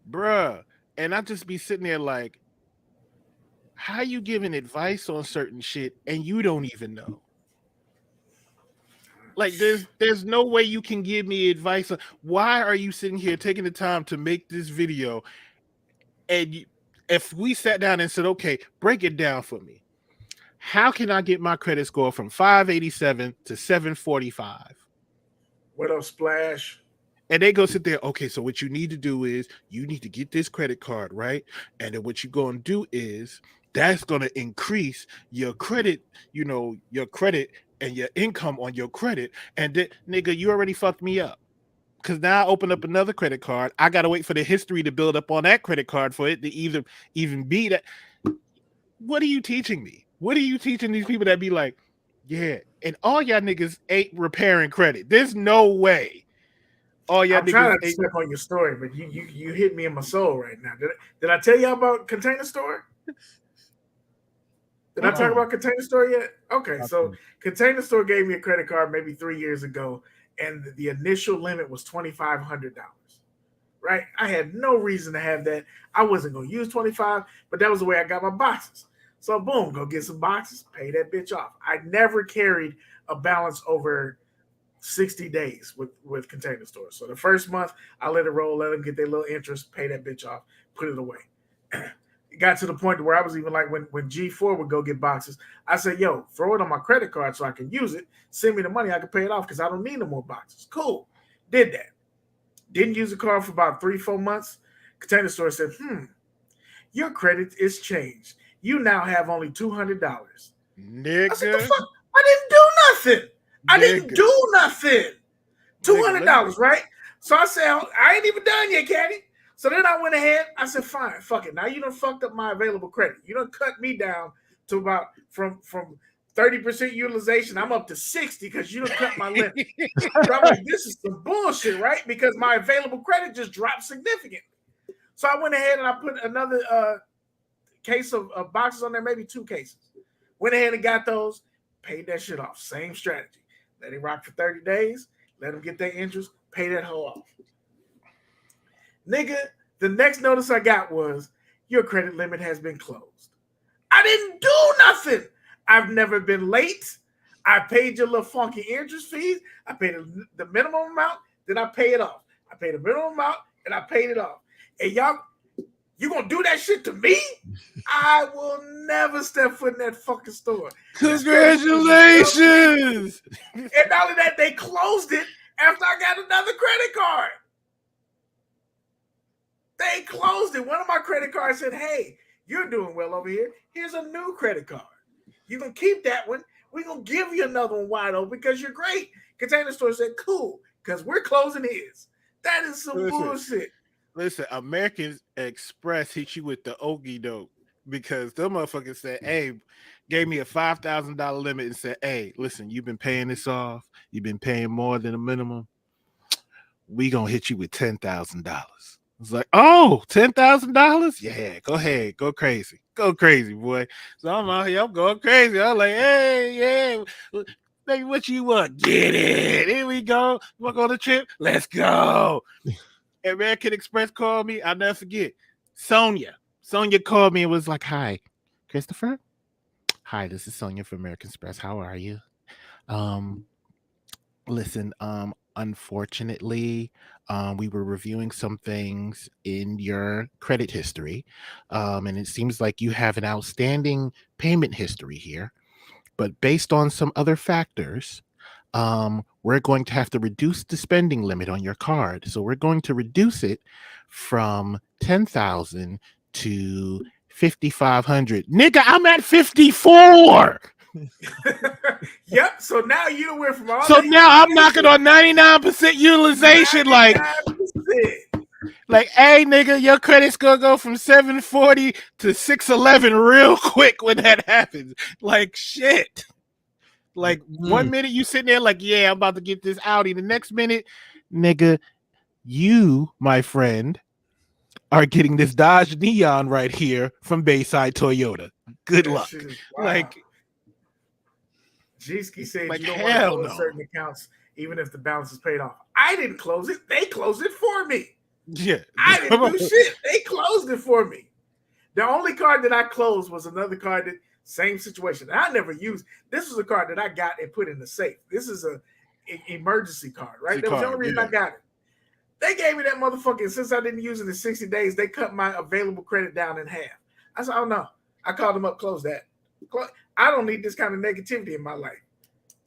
Bruh. And I just be sitting there like, how you giving advice on certain shit and you don't even know? Like, there's no way you can give me advice. Why are you sitting here taking the time to make this video? And if we sat down and said, okay, break it down for me. How can I get my credit score from 587 to 745? What up, Splash? And they go sit there, okay, so what you need to do is you need to get this credit card, right? And then what you're going to do is that's going to increase your credit, you know, your credit and your income on your credit. And then, nigga, you already fucked me up. Because now I open up another credit card. I got to wait for the history to build up on that credit card for it to even be that. What are you teaching me? What are you teaching these people that be like, yeah, and all y'all niggas ain't repairing credit? There's no way. All y'all I'm niggas trying to step on your story, but you hit me in my soul right now. Did I tell y'all about Container Store? Did I talk about Container Store yet? Okay, so Container Store gave me a credit card maybe 3 years ago, and the initial limit was $2,500. Right? I had no reason to have that. I wasn't going to use 25, but that was the way I got my boxes. So boom, go get some boxes, pay that bitch off. I never carried a balance over 60 days with Container Store. So the first month, I let it roll, let them get their little interest, pay that bitch off, put it away. It got to the point where I was even like, when G4 would go get boxes, I said, yo, throw it on my credit card so I can use it. Send me the money, I can pay it off because I don't need no more boxes. Cool. Did that. Didn't use the card for about 3-4 months. Container Store said, your credit is changed. You now have only $200. Nigga. I said, the fuck? I didn't do nothing. I didn't do nothing. $200, right? So I said, I ain't even done yet, Caddy. So then I went ahead. I said, fine, fuck it. Now you done fucked up my available credit. You done cut me down to about from 30% utilization. I'm up to 60 because you done cut my limit. So I'm like, this is some bullshit, right? Because my available credit just dropped significantly. So I went ahead and I put another case of boxes on there, maybe 2 cases. Went ahead and got those, paid that shit off. Same strategy. Let it rock for 30 days, let them get their interest, pay that hoe off. Nigga, the next notice I got was, your credit limit has been closed. I didn't do nothing. I've never been late. I paid your little funky interest fees. I paid the minimum amount, then I pay it off. I paid the minimum amount, and I paid it off. And y'all, you gonna do that shit to me? I will never step foot in that fucking store. Congratulations! And not only that, they closed it after I got another credit card. They closed it. One of my credit cards said, hey, you're doing well over here. Here's a new credit card. You can keep that one. We're going to give you another one wide open because you're great. Container Store said, cool, because we're closing his. That is some bullshit. Listen, American Express hit you with the okie doke because them motherfuckers said, hey, gave me a $5,000 limit and said, hey, listen, you've been paying this off. You've been paying more than a minimum. We going to hit you with $10,000. It's like, oh, $10,000? Yeah, go ahead. Go crazy. Go crazy, boy. So I'm out here. I'm going crazy. I'm like, hey, yeah. Baby, what you want? Get it. Here we go. You want to go on the trip? Let's go. American Express called me. I'll never forget. Sonia called me and was like, hi, Christopher. Hi, this is Sonia from American Express. How are you? Listen, unfortunately, we were reviewing some things in your credit history, and it seems like you have an outstanding payment history here. But based on some other factors, we're going to have to reduce the spending limit on your card. So we're going to reduce it from 10,000 to 5,500. Nigga, I'm at 54. Yep. So now you went from all. So now I'm knocking on 99% utilization. 99%. Like, hey, nigga, your credit's gonna go from 740 to 611 real quick when that happens. Like, shit. Like, 1 minute you sitting there like, yeah, I'm about to get this Audi. The next minute, nigga, you, my friend, are getting this Dodge Neon right here from Bayside Toyota. Good luck. Wow. Like, G-Ski said like, you don't want to hell close no. certain accounts even if the balance is paid off. I didn't close it. They closed it for me. Yeah. I didn't do shit. They closed it for me. The only card that I closed was another card that same situation. I never used. This was a card that I got and put in the safe. This is an emergency card, right? That was the only reason I got it. They gave me that motherfucker. Since I didn't use it in 60 days, they cut my available credit down in half. I said, oh no. I called them up, close that. I don't need this kind of negativity in my life.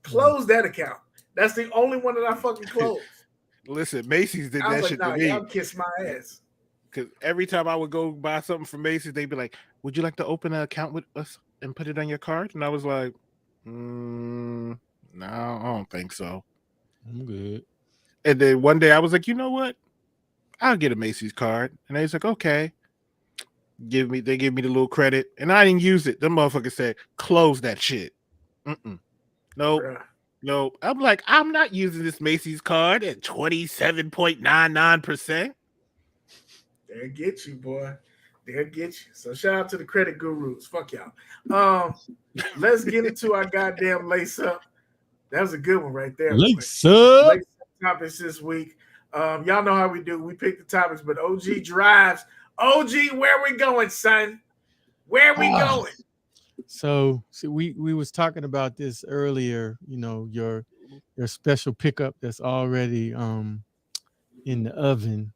Close that account. That's the only one that I fucking closed. Listen, Macy's did that shit to me. Y'all kiss my ass. Because every time I would go buy something from Macy's, they'd be like, would you like to open an account with us and put it on your card? And I was like, no, I don't think so. I'm good. And then one day I was like, you know what? I'll get a Macy's card. And they was like, okay. They give me the little credit. And I didn't use it. The motherfucker said, close that shit. Nope. Bruh. Nope. I'm like, I'm not using this Macy's card at 27.99%. They'll get you, boy. They'll get you. So shout out to the credit gurus. Fuck y'all. Let's get into our goddamn lace up. That was a good one right there. Lace up. Lace up topics this week. Y'all know how we do. We pick the topics, but OG drives. OG, where we going, son? Where we going? So we was talking about this earlier, you know, your special pickup that's already in the oven.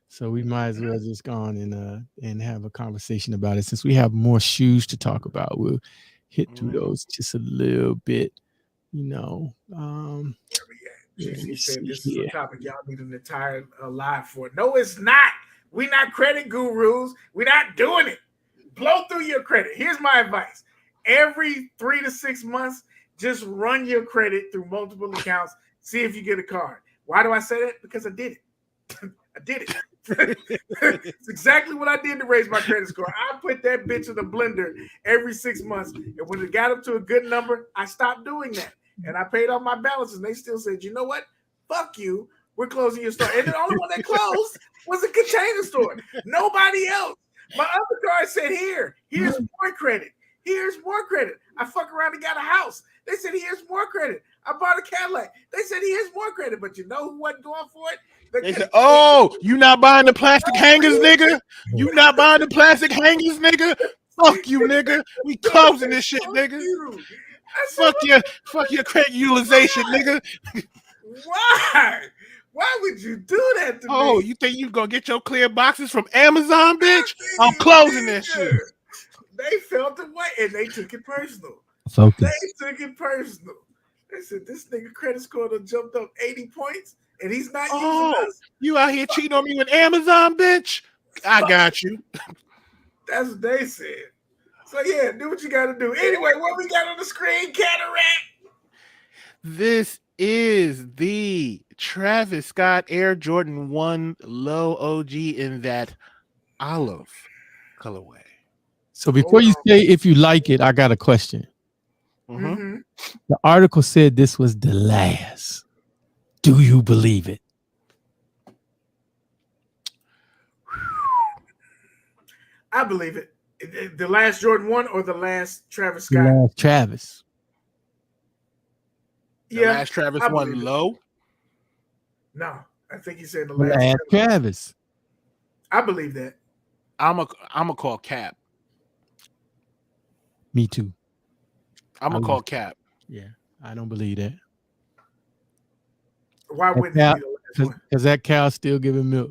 So we might as well just go on and have a conversation about it. Since we have more shoes to talk about, we'll hit through those just a little bit, you know. She said this is a topic y'all need an entire live for. No, it's not. We're not credit gurus. We're not doing it. Blow through your credit. Here's my advice. Every 3 to 6 months, just run your credit through multiple accounts. See if you get a card. Why do I say that? Because I did it. I did it. It's exactly what I did to raise my credit score. I put that bitch in the blender every 6 months. And when it got up to a good number, I stopped doing that. And I paid off my balances. And they still said, you know what? Fuck you. We're closing your store. And the only one that closed was a Container Store. Nobody else. My other card said here's more credit. Here's more credit. I fuck around and got a house. They said here's more credit. I bought a Cadillac. They said here's more credit. But you know who wasn't going for it? They said, "Oh, you not buying the plastic hangers, nigga? You not buying the plastic hangers, nigga? Fuck you, nigga. We closing this shit, nigga. Fuck your credit utilization, nigga. Why? Why would you do that to me? Oh, you think you gonna get your clear boxes from Amazon, bitch? I'm closing this shit." They felt the way and they took it personal. Focus. They took it personal. They said this nigga credit score done jumped up 80 points and he's not using us. You out here cheating on me with Amazon, bitch? I got you. That's what they said. So yeah, do what you gotta do. Anyway, what we got on the screen, Cataract? This is the Travis Scott Air Jordan 1 Low OG in that olive colorway. So before you say if you like it, I got a question. Mm-hmm. The article said this was the last. Do you believe it? I believe it. The last Jordan 1 or the last Travis The Scott? last Travis. The last Travis 1 Low? No, I think he said the The last last Travis. I believe that. I'm a call cap. Me too. I'm a call cap. Yeah, I don't believe that. Why wouldn't it be the last one? Because that cow's still giving milk.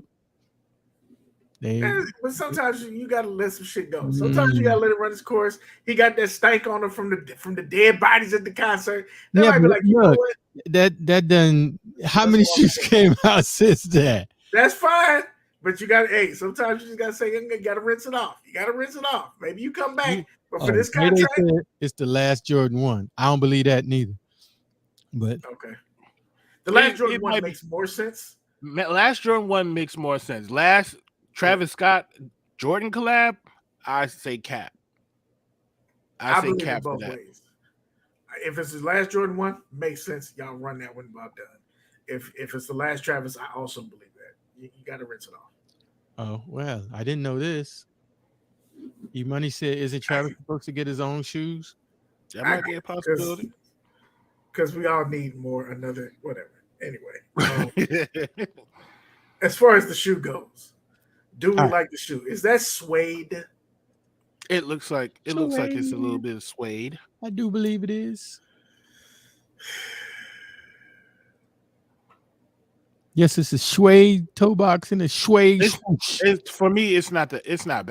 But sometimes you gotta let some shit go. Sometimes you gotta let it run its course. He got that stank on him from the dead bodies at the concert. They might be like, you know what? That done. How many shoes came out since that? That's fine, but you gotta. Sometimes you just gotta say you gotta rinse it off. You gotta rinse it off. Maybe you come back, but for this contract, it's the last Jordan 1. I don't believe that neither. But okay, the last Jordan 1 makes more sense. Last Jordan 1 makes more sense. Last Travis Scott Jordan collab, I say cap. I say cap both ways. If it's the last Jordan 1, makes sense. Y'all run that one about done. If it's the last Travis, I also believe that. You got to rinse it off. Oh, well, I didn't know this. E-Money said, isn't Travis supposed to get his own shoes? That might be a possibility. Because we all need another, whatever. Anyway. As far as the shoe goes, do we like the shoe? Is that suede? It looks like it's a little bit of suede. I do believe it is. Yes, it's a suede toe box and a suede. For me, it's not bad. It's not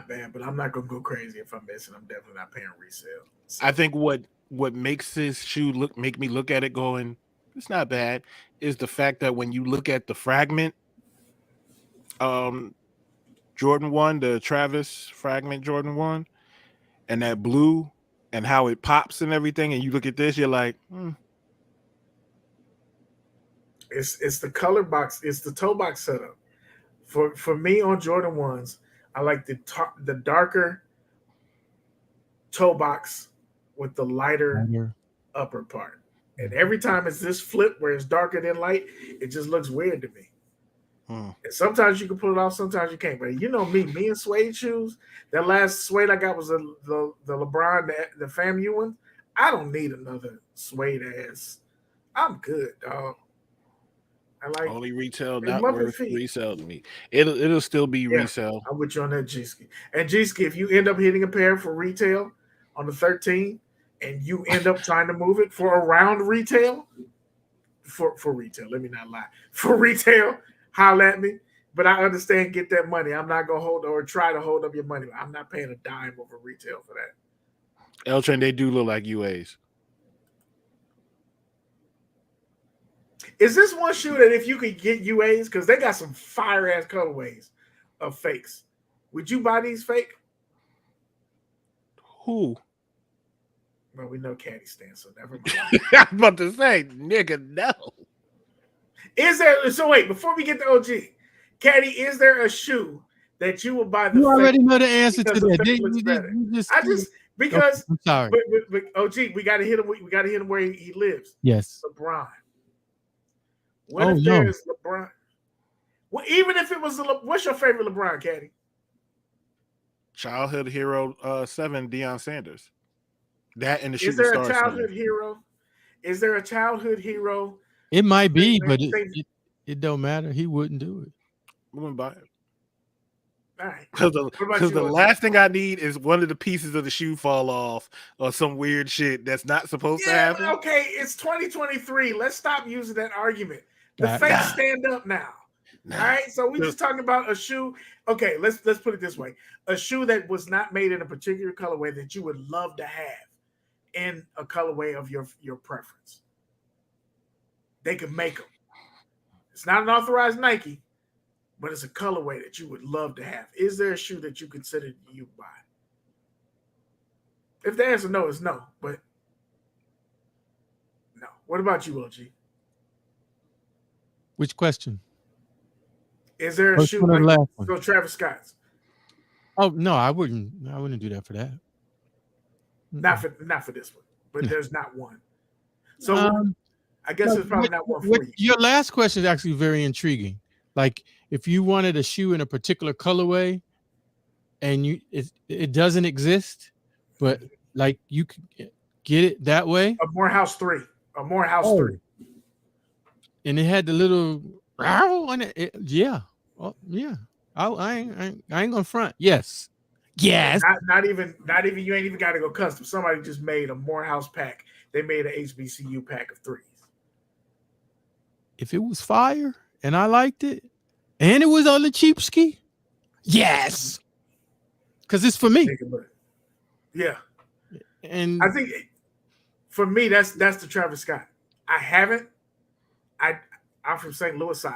bad, but I'm not gonna go crazy if I'm missing. I'm definitely not paying resale. So. I think what makes this shoe make me look at it going, it's not bad, is the fact that when you look at the fragment, Jordan 1, the Travis fragment Jordan 1, and that blue and how it pops and everything, and you look at this, you're like, It's the color box, it's the toe box setup. For me on Jordan 1s, I like the darker toe box with the lighter upper part. And every time it's this flip where it's darker than light, it just looks weird to me. And sometimes you can pull it off, sometimes you can't. But you know me and suede shoes. That last suede I got was the LeBron, the FAMU one. I don't need another suede ass. I'm good, dog. I like only retail, not worth resale to me. It'll still be resale. I'm with you on that, G-Ski. And G-Ski, if you end up hitting a pair for retail on the 13 and you end up trying to move it for around retail, for retail, let me not lie. For retail, holler at me. But I understand, get that money. I'm not gonna try to hold up your money. I'm not paying a dime over retail for that. L-Train, they do look like UAs. Is this one shoe that if you could get UAs, because they got some fire ass colorways of fakes, would you buy these fake? Who? Well, we know Caddy stands, so never mind. I'm about to say, nigga, no. Is there? So wait, before we get to OG, Caddy, is there a shoe that you will buy? You already know the answer to that. Because I'm sorry. But OG, we got to hit him. We got to hit him where he lives. Yes, LeBron. What if there's LeBron? even if it was what's your favorite LeBron, Caddy? Childhood hero 7, Deion Sanders. That and the Is shooting there a star childhood 7. hero? Is there a childhood hero? It might be, but it don't matter. He wouldn't do it. We wouldn't buy it. All right. Because the last thing I need is one of the pieces of the shoe fall off or some weird shit that's not supposed to happen. Okay, it's 2023. Let's stop using that argument. The fakes stand up now. All right, so we just talking about a shoe. Okay, let's put it this way: a shoe that was not made in a particular colorway that you would love to have in a colorway of your preference. They could make them. It's not an authorized Nike, but it's a colorway that you would love to have. Is there a shoe that you consider you buy? If the answer no is no, but no. What about you, OG? Which question? Is there a shoe like so Travis Scott's? Oh no, I wouldn't do that for that. Not for this one, but there's not one. So I guess it's probably not one for you. Your last question is actually very intriguing. Like if you wanted a shoe in a particular colorway and it doesn't exist, but like you could get it that way. A Morehouse 3. And it had the little on it. Yeah. Oh, yeah. I ain't gonna front. Yes. Not even you ain't even got to go custom. Somebody just made a Morehouse pack. They made an HBCU pack of 3s. If it was fire and I liked it and it was on the cheap ski, yes. Because it's for me. Yeah. And I think for me, that's the Travis Scott. I haven't. I'm from St. Louis, so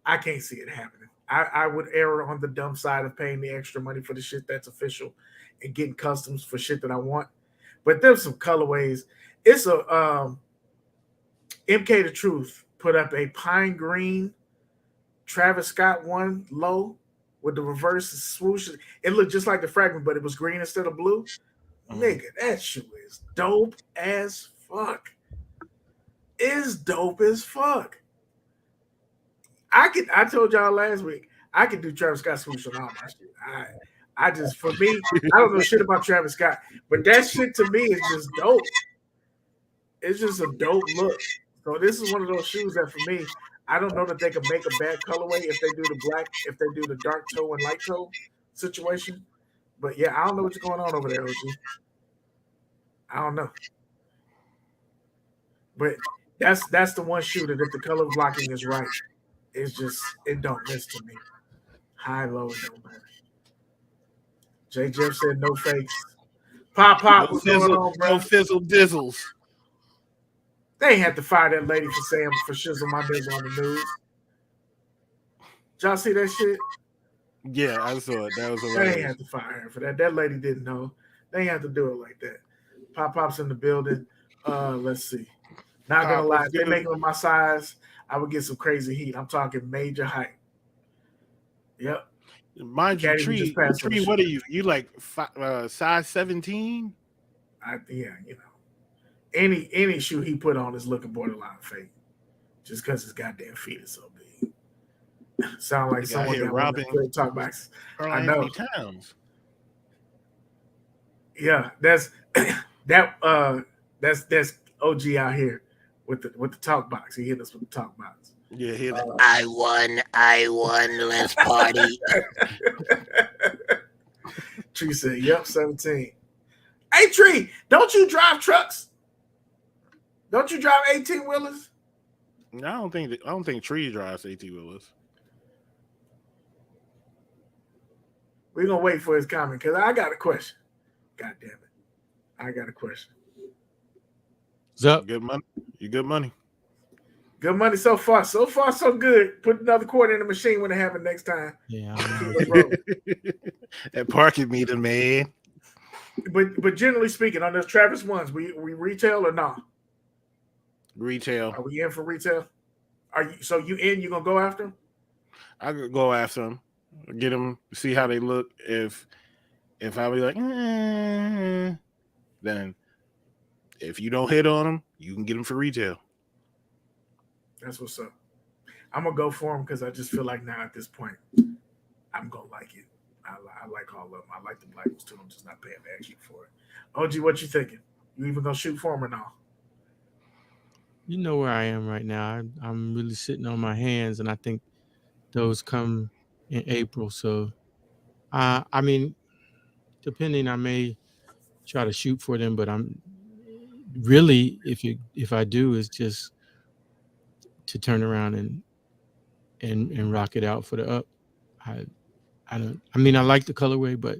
I can't see it happening. I would err on the dumb side of paying the extra money for the shit that's official and getting customs for shit that I want. But there's some colorways. It's a MK the Truth put up a pine green Travis Scott one low with the reverse swoosh. It looked just like the fragment, but it was green instead of blue. Nigga, that shoe is dope as fuck. Is dope as fuck. I told y'all last week, I could do Travis Scott swoosh on all my shit. I just, for me, I don't know shit about Travis Scott, but that shit to me is just dope. It's just a dope look. So this is one of those shoes that for me, I don't know that they can make a bad colorway if they do the black, if they do the dark toe and light toe situation. But yeah, I don't know what's going on over there, OG. I don't know. But that's the one shoe that if the color blocking is right, it's just, it don't miss to me. High, low, it don't matter. J. Jeff said no fakes. Pop, what's going on, bro? No fizzle dizzles. They ain't had to fire that lady for saying for shizzle my nizzle on the news. Did y'all see that shit? Yeah, I saw it. That was hilarious. They ain't had to fire her for that. That lady didn't know. They ain't have to do it like that. Pop's in the building. Let's see. Not gonna lie, if they make them my size, I would get some crazy heat. I'm talking major height. Yep. Mind you, Tree, what are you? You like size 17? Yeah, you know. Any shoe he put on is looking borderline fake. Just because his goddamn feet is so big. Sound like someone got robbing talk backs. I know. Towns. Yeah, that's OG out here with the talk box. He hit us with the talk box. Yeah, I won, let's party. Tree said, yep, 17. Hey, Tree, don't you drive trucks? Don't you drive 18-wheelers? No, I don't think Tree drives 18-wheelers. We're going to wait for his comment because I got a question. God damn it. I got a question. What's up? Good money. You good money. Good money so far. So far, so good. Put another quarter in the machine when it happens next time. Yeah. That parking meter, man. But generally speaking, on those Travis ones, we retail or not? Retail. Are we in for retail? So you in? You gonna go after them? I could go after them, get them, see how they look. If I be like, then if you don't hit on them, you can get them for retail. That's what's up. I'm gonna go for them because I just feel like now at this point, I'm gonna like it. I like all of them. I like the black ones too. I'm just not paying the extra for it. OG, what you thinking? You even gonna shoot for them or no? You know where I am right now. I'm really sitting on my hands, and I think those come in April. So, I mean, depending, I may try to shoot for them, but I'm really, if I do, is just to turn around and rock it out for the up. I don't. I mean, I like the colorway, but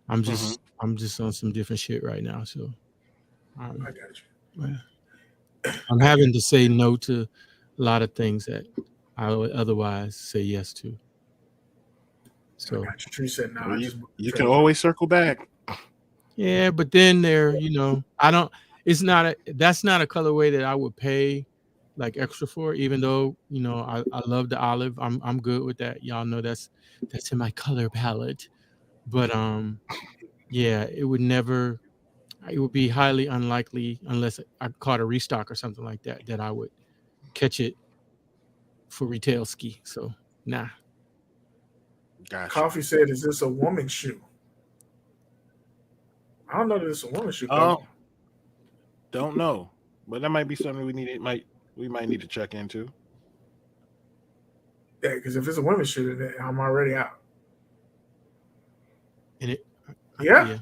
I'm just on some different shit right now. So, I got you. I'm having to say no to a lot of things that I would otherwise say yes to. So I got you. Tree said no. You can always circle back. yeah, but then there, I don't. It's not that's not a colorway that I would pay like extra for. Even though I love the olive. I'm good with that. Y'all know that's in my color palette. But yeah, it would never. It would be highly unlikely unless I caught a restock or something like that I would catch it for retail ski. So nah. Gotcha. Coffee said, "Is this a woman's shoe?" I don't know that it's a woman's shoe. Oh, don't know, but that might be something we might need to check into. Yeah, because if it's a women's shoe, then I'm already out. And it. Yeah.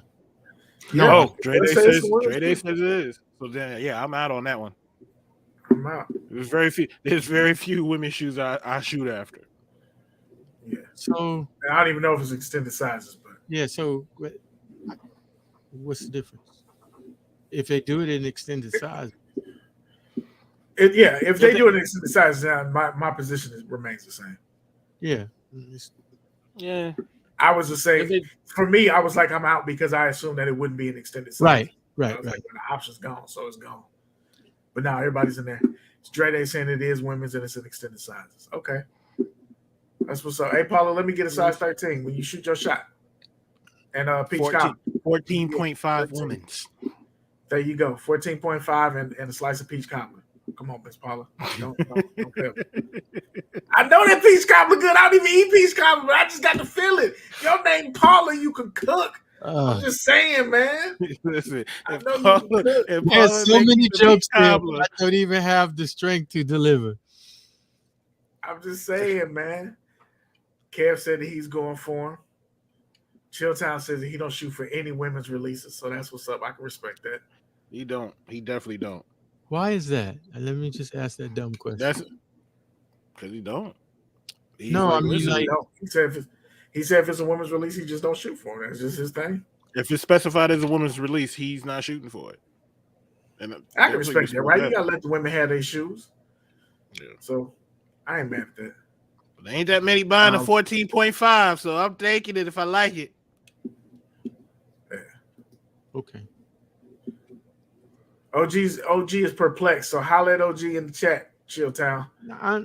No, Yeah. Dre Day says it is. So then, yeah, I'm out on that one. I'm out. There's very few women's shoes I shoot after. Yeah. So I don't even know if it's extended sizes, but yeah. So what's the difference? If they do it in extended size, if they do it in extended sizes, then my position remains the same. yeah. Yeah. I was just saying, for me, I was like, I'm out because I assumed that it wouldn't be an extended size. Right. Like, the option's gone, so it's gone. But now everybody's in there. It's Dre Day saying it is women's and it's in extended sizes. Okay. That's what's up. Hey, Paula, let me get a size 13 when you shoot your shot. And Peach 14.5 women's. There you go. 14.5 and a slice of peach cobbler. Come on, Miss Paula. Don't fail. I know that peach cobbler good. I don't even eat peach cobbler, but I just got to feel it. Your name Paula, you can cook. I'm just saying, man. Listen, there's so many jokes there, I don't even have the strength to deliver. I'm just saying, man. Kev said that he's going for him. Chilltown says that he don't shoot for any women's releases, so that's what's up. I can respect that. He don't. He definitely don't. Why is that? Let me just ask that dumb question. That's because he don't. No, I mean, like, he said if it's a women's release, he just don't shoot for it. That's just his thing. If it's specified as a women's release, he's not shooting for it. And I can respect that, right? You gotta let the women have their shoes. Yeah. So I ain't mad at that. But there ain't that many buying a 14.5, so I'm taking it if I like it. Yeah. Okay. OG is perplexed, so holler at OG in the chat, Chilltown. I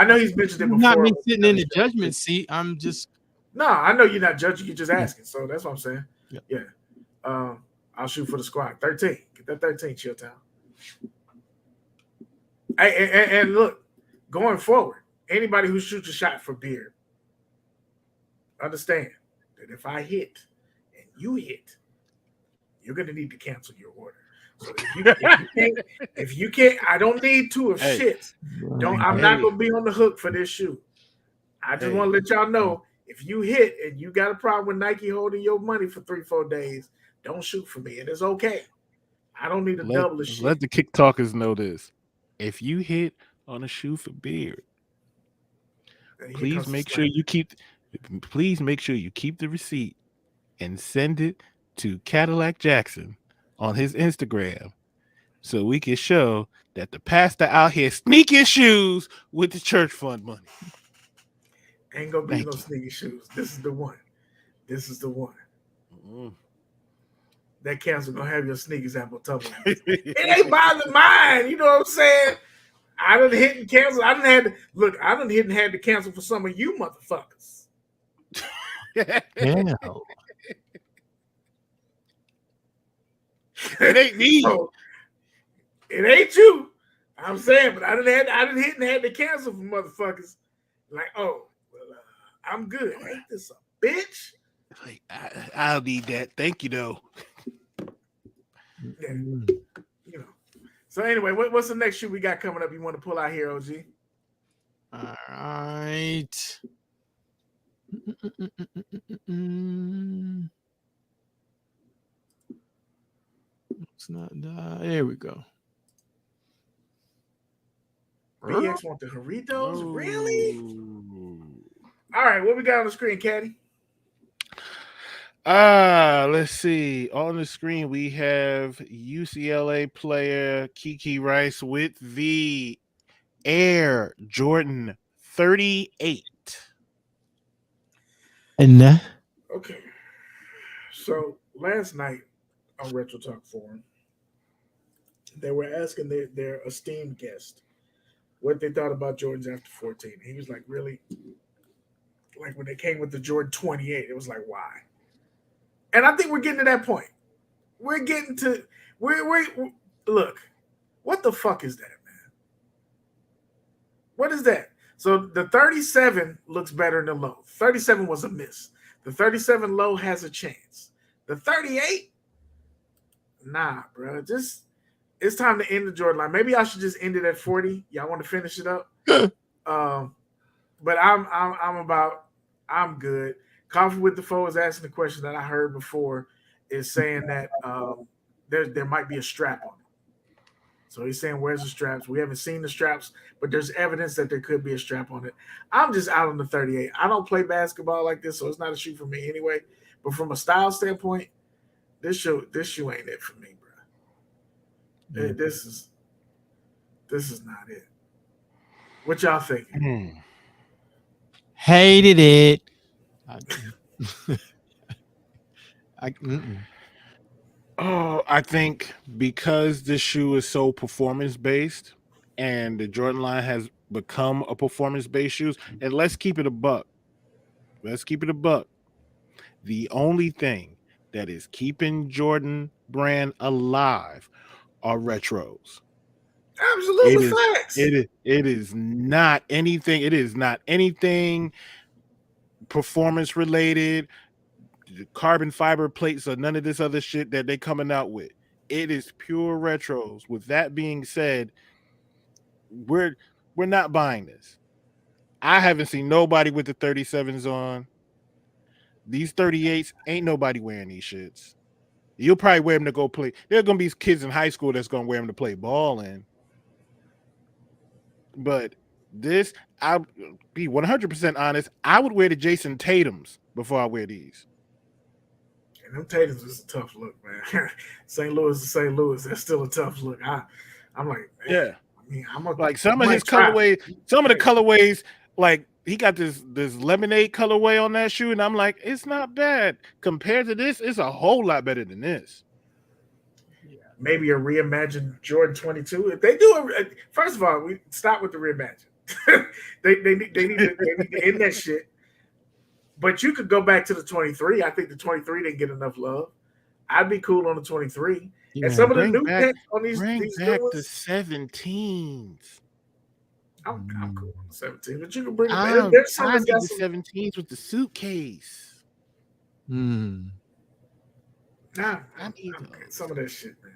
know he's mentioned it before. Not me sitting in the judgment seat. I'm just. No, I know you're not judging. You're just asking. So that's what I'm saying. Yeah. I'll shoot for the squad. 13. Get that 13, Chilltown. And look, going forward, anybody who shoots a shot for Beard, understand that if I hit and you hit, you're going to need to cancel your order. So if you can't, I don't need to of shit. I'm not going to be on the hook for this shoe. I just want to let y'all know, if you hit and you got a problem with Nike holding your money for 3-4 days, don't shoot for me. And it's okay. I don't need to double the shit. Let the kick talkers know this. If you hit on a shoe for Beard, please make sure you keep the receipt and send it to Cadillac Jackson on his Instagram so we can show that the pastor out here sneaking shoes with the church fund money. Ain't gonna be no sneaky shoes. This is the one. Mm-hmm. That cancel gonna have your sneakers apple tumbling. It ain't bothering mine. You know what I'm saying? I done hit and cancel. I done hit and had to cancel for some of you motherfuckers. Yeah. It ain't me. So, it ain't you. I'm saying, but I didn't hit and had to cancel for motherfuckers. Like, oh, well, I'm good. Ain't this a bitch? Like, I'll need that. Thank you, though. Yeah, you know. So anyway, what's the next shoe we got coming up? You want to pull out here, OG? All right. It's not that. There we go. BX want the Doritos? Ooh. Really? All right, what we got on the screen, Caddy? Let's see. On the screen, we have UCLA player Kiki Rice with the Air Jordan 38. And Okay. So last night on Retro Talk Forum, they were asking their esteemed guest what they thought about Jordans after 14. He was like, really? Like when they came with the Jordan 28, it was like, why? And I think we're getting to that point. We're getting to we're look, what the fuck is that, man? What is that? So the 37 looks better than the low. 37 was a miss. The 37 low has a chance. The 38, nah, bro. Just it's time to end the Jordan line. Maybe I should just end it at 40. Y'all want to finish it up? But I'm good. Coffee with the Foe is asking the question that I heard before, is saying that there might be a strap on it. So he's saying, where's the straps? We haven't seen the straps, but there's evidence that there could be a strap on it. I'm just out on the 38. I don't play basketball like this, so it's not a shoe for me anyway. But from a style standpoint, this shoe ain't it for me, bro. Mm. This is not it. What y'all thinking? Hated it. I think because this shoe is so performance based and the Jordan line has become a performance based shoes, and let's keep it a buck. The only thing that is keeping Jordan brand alive are retros. Absolutely facts. It is not anything. It is not anything performance related, carbon fiber plates, or none of this other shit that they coming out with. It is pure retros. With that being said, we're not buying this. I haven't seen nobody with the 37s on. These 38s ain't nobody wearing these shits. You'll probably wear them to go play. There are gonna be kids in high school that's gonna wear them to play ball in. But this, I'll be 100% honest. I would wear the Jason Tatums before I wear these. And them Tatums is a tough look, man. St. Louis to St. Louis, that's still a tough look. I'm like, man, yeah. I mean, like some of his colorways, some of the colorways, like he got this lemonade colorway on that shoe, and I'm like, it's not bad compared to this. It's a whole lot better than this. Maybe a reimagined Jordan 22. If they do first of all, we stop with the reimagine. they need to end that shit. But you could go back to the 23. I think the 23 didn't get enough love. I'd be cool on the 23. Yeah, and some of the new tech on these back new the 17s. I'm cool on the 17, but you can bring I them. need the 17s with the suitcase. Nah, I need some of that shit, man.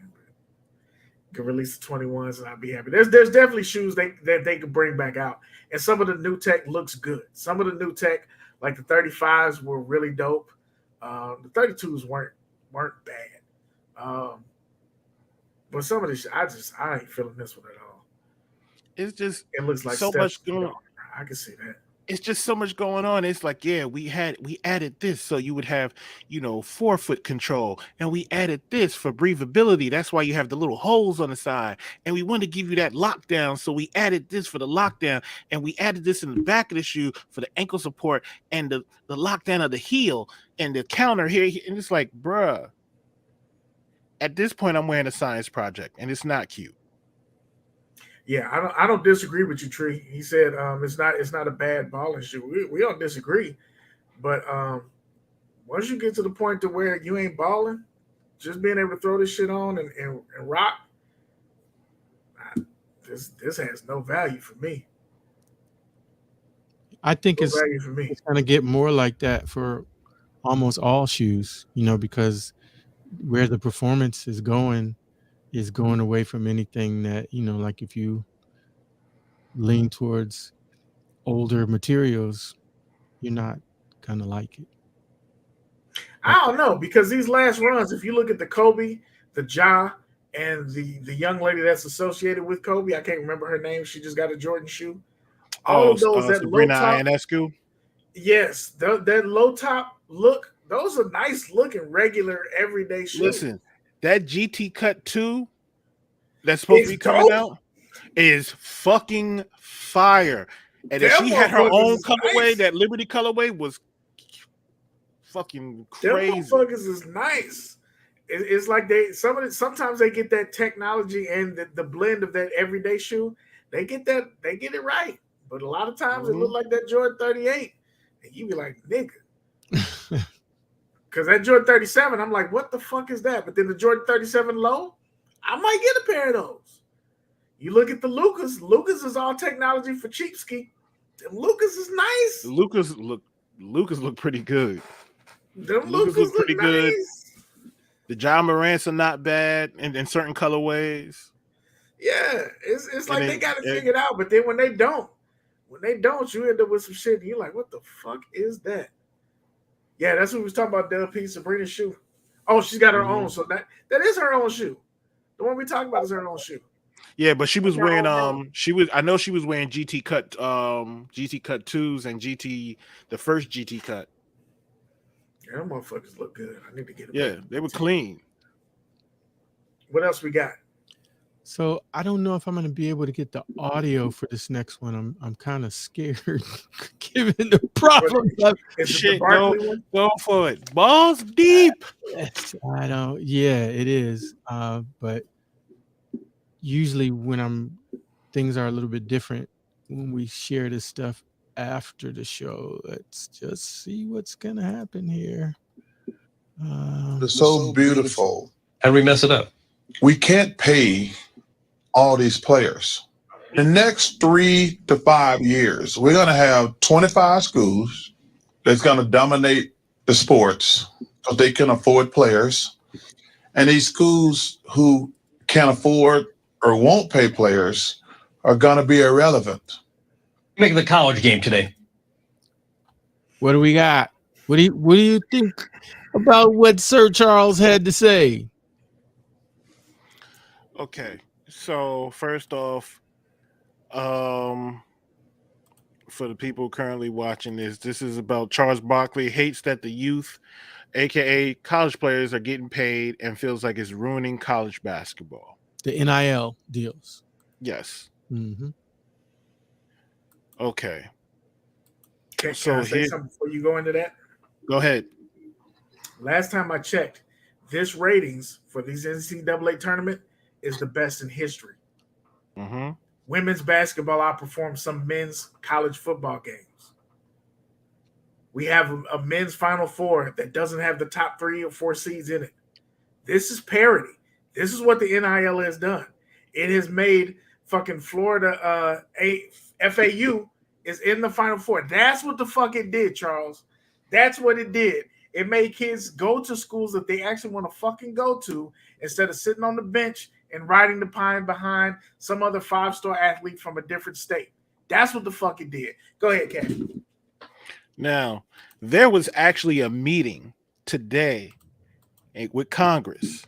Can release the 21s and I'd be happy. There's definitely shoes that they could bring back out, and some of the new tech looks good. Some of the new tech, like the 35s, were really dope. The 32s weren't bad. But some of this, I ain't feeling this one at all. It looks like so much going on. I can see that. It's just so much going on. It's like, yeah, we added this so you would have, forefoot control, and we added this for breathability. That's why you have the little holes on the side, and we want to give you that lockdown, so we added this for the lockdown, and we added this in the back of the shoe for the ankle support and the lockdown of the heel and the counter here. And it's like, bruh, at this point, I'm wearing a science project, and it's not cute. Yeah, I don't disagree with you, Tree. He said it's not a bad balling shoe. We don't disagree, but once you get to the point to where you ain't balling, just being able to throw this shit on and rock, This has no value for me. I think No value for me. it's going to get more like that for almost all shoes, because where the performance is going away from anything that, like if you lean towards older materials, you're not going to like it. I don't know, because these last runs, if you look at the Kobe, the Ja, and the young lady that's associated with Kobe, I can't remember her name. She just got a Jordan shoe. All of those, that Sabrina low top, Ionescu. yes, that low top look, those are nice looking, regular, everyday shoes. Listen, that GT Cut 2 that's supposed to be coming out is fucking fire. And if she had her own colorway, that Liberty colorway was fucking crazy. Them motherfuckers is nice. It's like sometimes they get that technology and the blend of that everyday shoe. They get it right. But a lot of times it look like that Jordan 38. And you be like, nigga. Because that Jordan 37, I'm like, what the fuck is that? But then the Jordan 37 low, I might get a pair of those. You look at the Lucas. Lucas is all technology for cheapskate. Lucas is nice. Lucas look pretty good. Them Lucas look pretty good. The John Morants are not bad in certain colorways. Yeah, it's like they got it figured out, but then when they don't, you end up with some shit. And you're like, what the fuck is that? Yeah, that's what we was talking about. Del P. Sabrina's shoe. Oh, she's got her own, so that is her own shoe. The one we talking about is her own shoe. Yeah, but she was wearing I know she was wearing GT Cut 2s and the first GT Cut. Yeah, them motherfuckers look good. I need to get them. Yeah, they were clean. What else we got? So I don't know if I'm going to be able to get the audio for this next one. I'm kind of scared, given the problem. Shit, go for it. Balls deep. I don't. Yeah, it is. But usually when things are a little bit different when we share this stuff after the show. Let's just see what's going to happen here. It's so beautiful. How do we mess it up? We can't pay all these players. In the next 3 to 5 years, we're going to have 25 schools that's going to dominate the sports because they can afford players. And these schools who can't afford or won't pay players are going to be irrelevant. Make the college game today. What do we got? What do you think about what Sir Charles had to say? Okay, so first off, for the people currently watching this is about Charles Barkley hates that the youth, aka college players, are getting paid and feels like it's ruining college basketball. The NIL deals. Yes. Mm-hmm. Okay. Can I say something before you go into that? Go ahead. Last time I checked, this ratings for these NCAA tournament is the best in history. Mm-hmm. Women's basketball outperformed some men's college football games. We have a men's Final Four that doesn't have the top 3 or 4 seeds in it. This is parity. This is what the NIL has done. It has made fucking Florida FAU is in the Final Four. That's what the fuck it did, Charles. That's what it did. It made kids go to schools that they actually want to fucking go to instead of sitting on the bench and riding the pine behind some other 5-star athlete from a different state. That's what the fuck it did. Go ahead, Kat. Now, there was actually a meeting today with Congress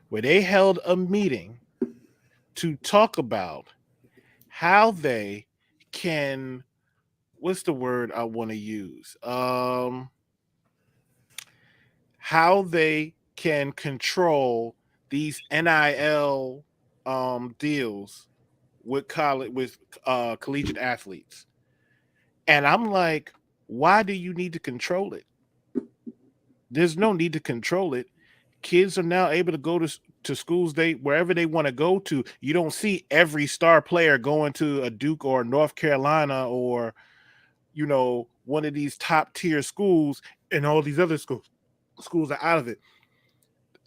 where they held a meeting to talk about how they can, what's the word I want to use? How they can control these NIL deals with collegiate athletes. And I'm like, why do you need to control it? There's no need to control it. Kids are now able to go to schools wherever they want to go to. You don't see every star player going to a Duke or North Carolina or, one of these top tier schools, and all these other schools are out of it.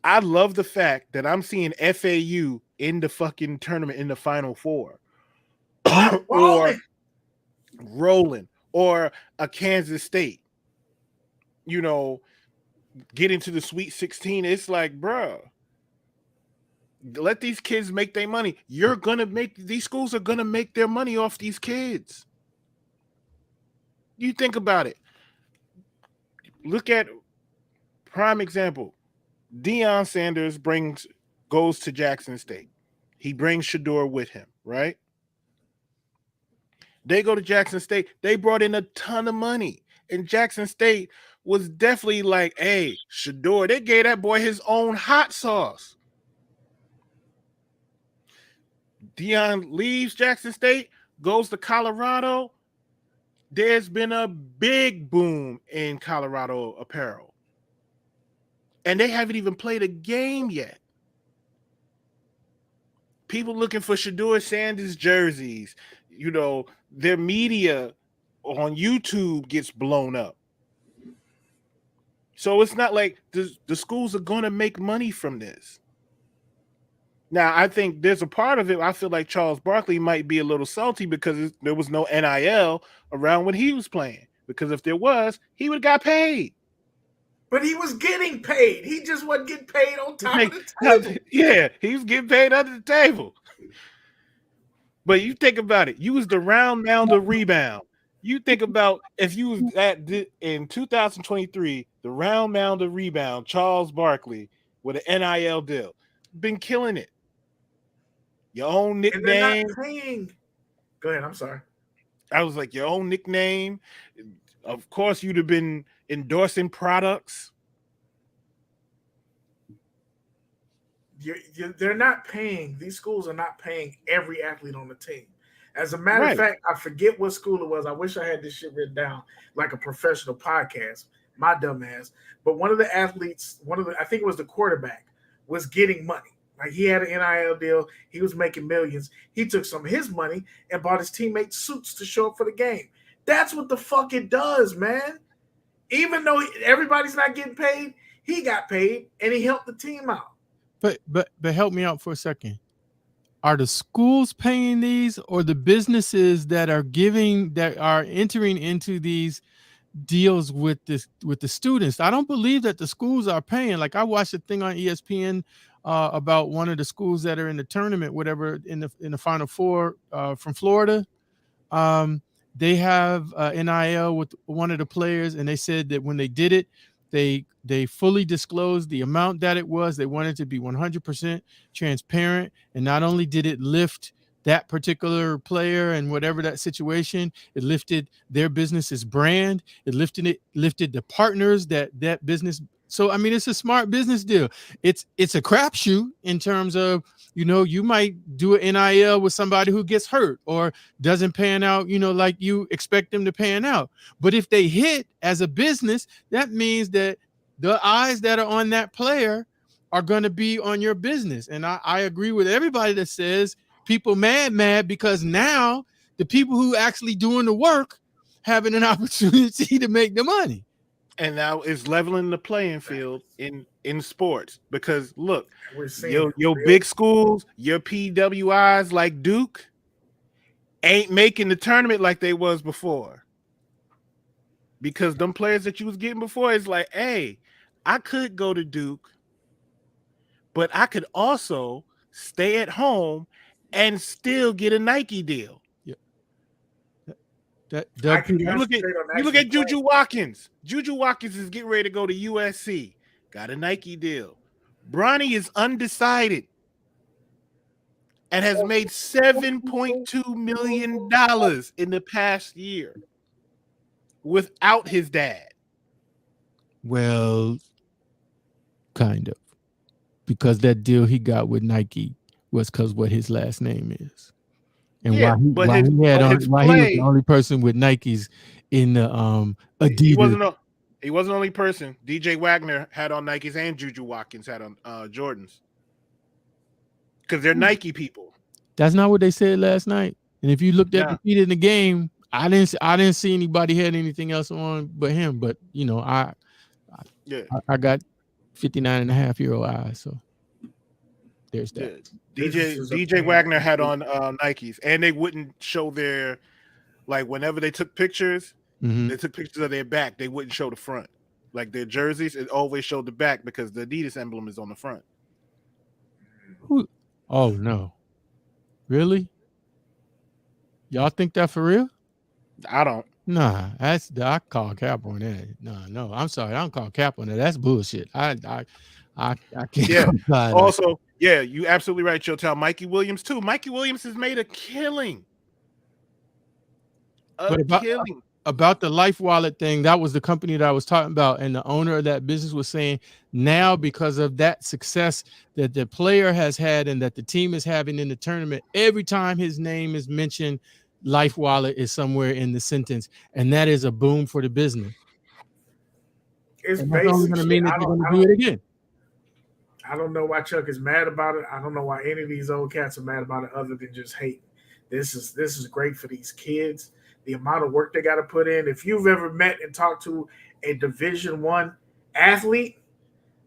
I love the fact that I'm seeing FAU in the fucking tournament in the Final Four. or rolling, or a Kansas State, you know, get into the Sweet 16. It's like, bruh, let these kids make their money. These schools are gonna make their money off these kids. You think about it. Look at prime example. Deion Sanders goes to Jackson State. He brings Shador with him, right? They go to Jackson State. They brought in a ton of money. And Jackson State was definitely like, hey, Shador, they gave that boy his own hot sauce. Deion leaves Jackson State, goes to Colorado. There's been a big boom in Colorado apparel. And they haven't even played a game yet. People looking for Shador Sanders jerseys. You know, their media on YouTube gets blown up. So it's not like the schools are going to make money from this. Now, I think there's a part of it. I feel like Charles Barkley might be a little salty because there was no NIL around when he was playing. Because if there was, he would have got paid. But he was getting paid. He just wasn't getting paid on top of the table. Yeah, he was getting paid under the table. But you think about it. You was the round mounder rebound. You think about if you was in 2023, the round mounder rebound, Charles Barkley with an NIL deal. Been killing it. Your own nickname. And they're not paying. Go ahead. I'm sorry. I was like, your own nickname. Of course, you'd have been endorsing products. They're not paying. These schools are not paying every athlete on the team. As a matter of fact, I forget what school it was. I wish I had this shit written down like a professional podcast. My dumb ass. But one of the athletes, I think it was the quarterback, was getting money. Like he had an NIL deal. He was making millions. He took some of his money and bought his teammates suits to show up for the game. That's what the fuck it does, man. Even though everybody's not getting paid, he got paid and he helped the team out. But help me out for a second. Are the schools paying these, or the businesses that are entering into these deals with the students? I don't believe that the schools are paying. Like I watched a thing on ESPN about one of the schools that are in the tournament, whatever, in the Final Four from Florida. They have NIL with one of the players, and they said that when they did it, they fully disclosed the amount that it was. They wanted to be 100% transparent, and not only did it lift that particular player and whatever that situation, it lifted their business's brand. It lifted the partners that business. So I mean, it's a smart business deal. It's a crapshoot in terms of, you might do an NIL with somebody who gets hurt or doesn't pan out, like you expect them to pan out. But if they hit as a business, that means that the eyes that are on that player are going to be on your business. And I agree with everybody that says people mad because now the people who actually doing the work having an opportunity to make the money. And now it's leveling the playing field in sports, because look, your big schools, your PWIs like Duke ain't making the tournament like they was before, because them players that you was getting before, it's like, hey, I could go to Duke, but I could also stay at home and still get a Nike deal. You look at Juju Watkins. Juju Watkins is getting ready to go to USC. Got a Nike deal. Bronny is undecided and has made $7.2 million in the past year without his dad. Well, kind of. Because that deal he got with Nike was because what his last name is. And why he was the only person with Nikes in the Adidas. He wasn't the only person. DJ Wagner had on Nikes and Juju Watkins had on Jordans. Because they're Nike people. That's not what they said last night. And if you looked at the feed in the game, I didn't see anybody had anything else on but him. But I got 59.5-year-old eyes. So There's that. DJ Wagner had on Nikes, and they wouldn't show their, like, whenever they took pictures, they took pictures of their back. They wouldn't show the front. Like their jerseys, it always showed the back because the Adidas emblem is on the front. Oh no, really? Y'all think that for real? I don't. Nah, I call cap on that. No, I'm sorry, I don't call cap on that. That's bullshit. I can't. Yeah. Also, yeah, you absolutely right, Showtime. Mikey Williams too. Mikey Williams has made a killing. About the Life Wallet thing, that was the company that I was talking about, and the owner of that business was saying now because of that success that the player has had and that the team is having in the tournament, every time his name is mentioned, Life Wallet is somewhere in the sentence, and that is a boom for the business. It's only going to mean that you're going to do it again. I don't know why Chuck is mad about it. I don't know why any of these old cats are mad about it other than just hate. This is great for these kids. The amount of work they got to put in. If you've ever met and talked to a Division I athlete,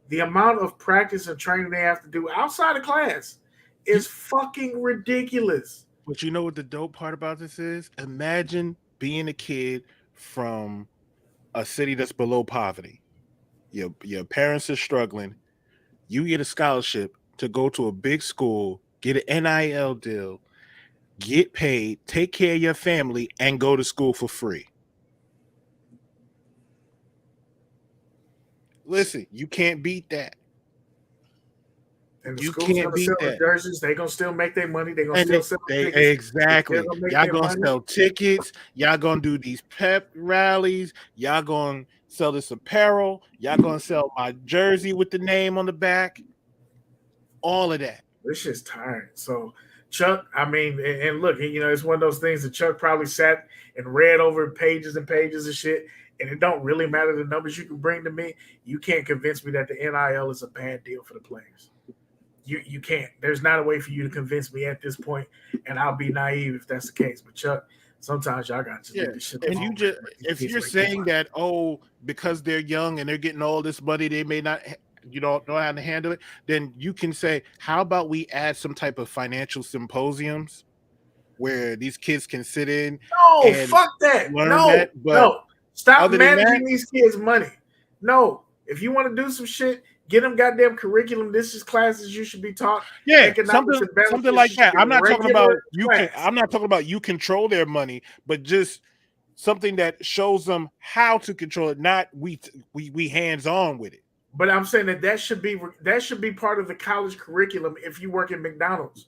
the amount of practice and training they have to do outside of class is fucking ridiculous. But you know what the dope part about this is? Imagine being a kid from a city that's below poverty. Your parents are struggling. You get a scholarship to go to a big school, get an NIL deal, get paid, take care of your family, and go to school for free. Listen, you can't beat that. And the you school's can't gonna beat sell that. Jerseys. They're gonna still make their money. They're gonna still sell tickets. Exactly. Y'all gonna sell tickets. Y'all gonna do these pep rallies. Y'all gonna sell this apparel. Y'all gonna sell my jersey with the name on the back. All of that. This shit's tiring. So Chuck, I mean, and look, you know, it's one of those things that Chuck probably sat and read over pages and pages of shit, and it don't really matter the numbers you can bring to me. You can't convince me that the NIL is a bad deal for the players. You can't. There's not a way for you to convince me at this point, and I'll be naive if that's the case. But Chuck, sometimes y'all got to leave this shit alone. If you're saying that, because they're young and they're getting all this money, they may not know how to handle it, then you can say, how about we add some type of financial symposiums where these kids can sit in? No, fuck that. No. Stop managing these kids' money. No. If you want to do some shit, get them goddamn curriculum. This is classes you should be taught. Yeah, something like that. I'm not talking about I'm not talking about you control their money, but just something that shows them how to control it. Not we hands on with it. But I'm saying that should be part of the college curriculum if you work at McDonald's.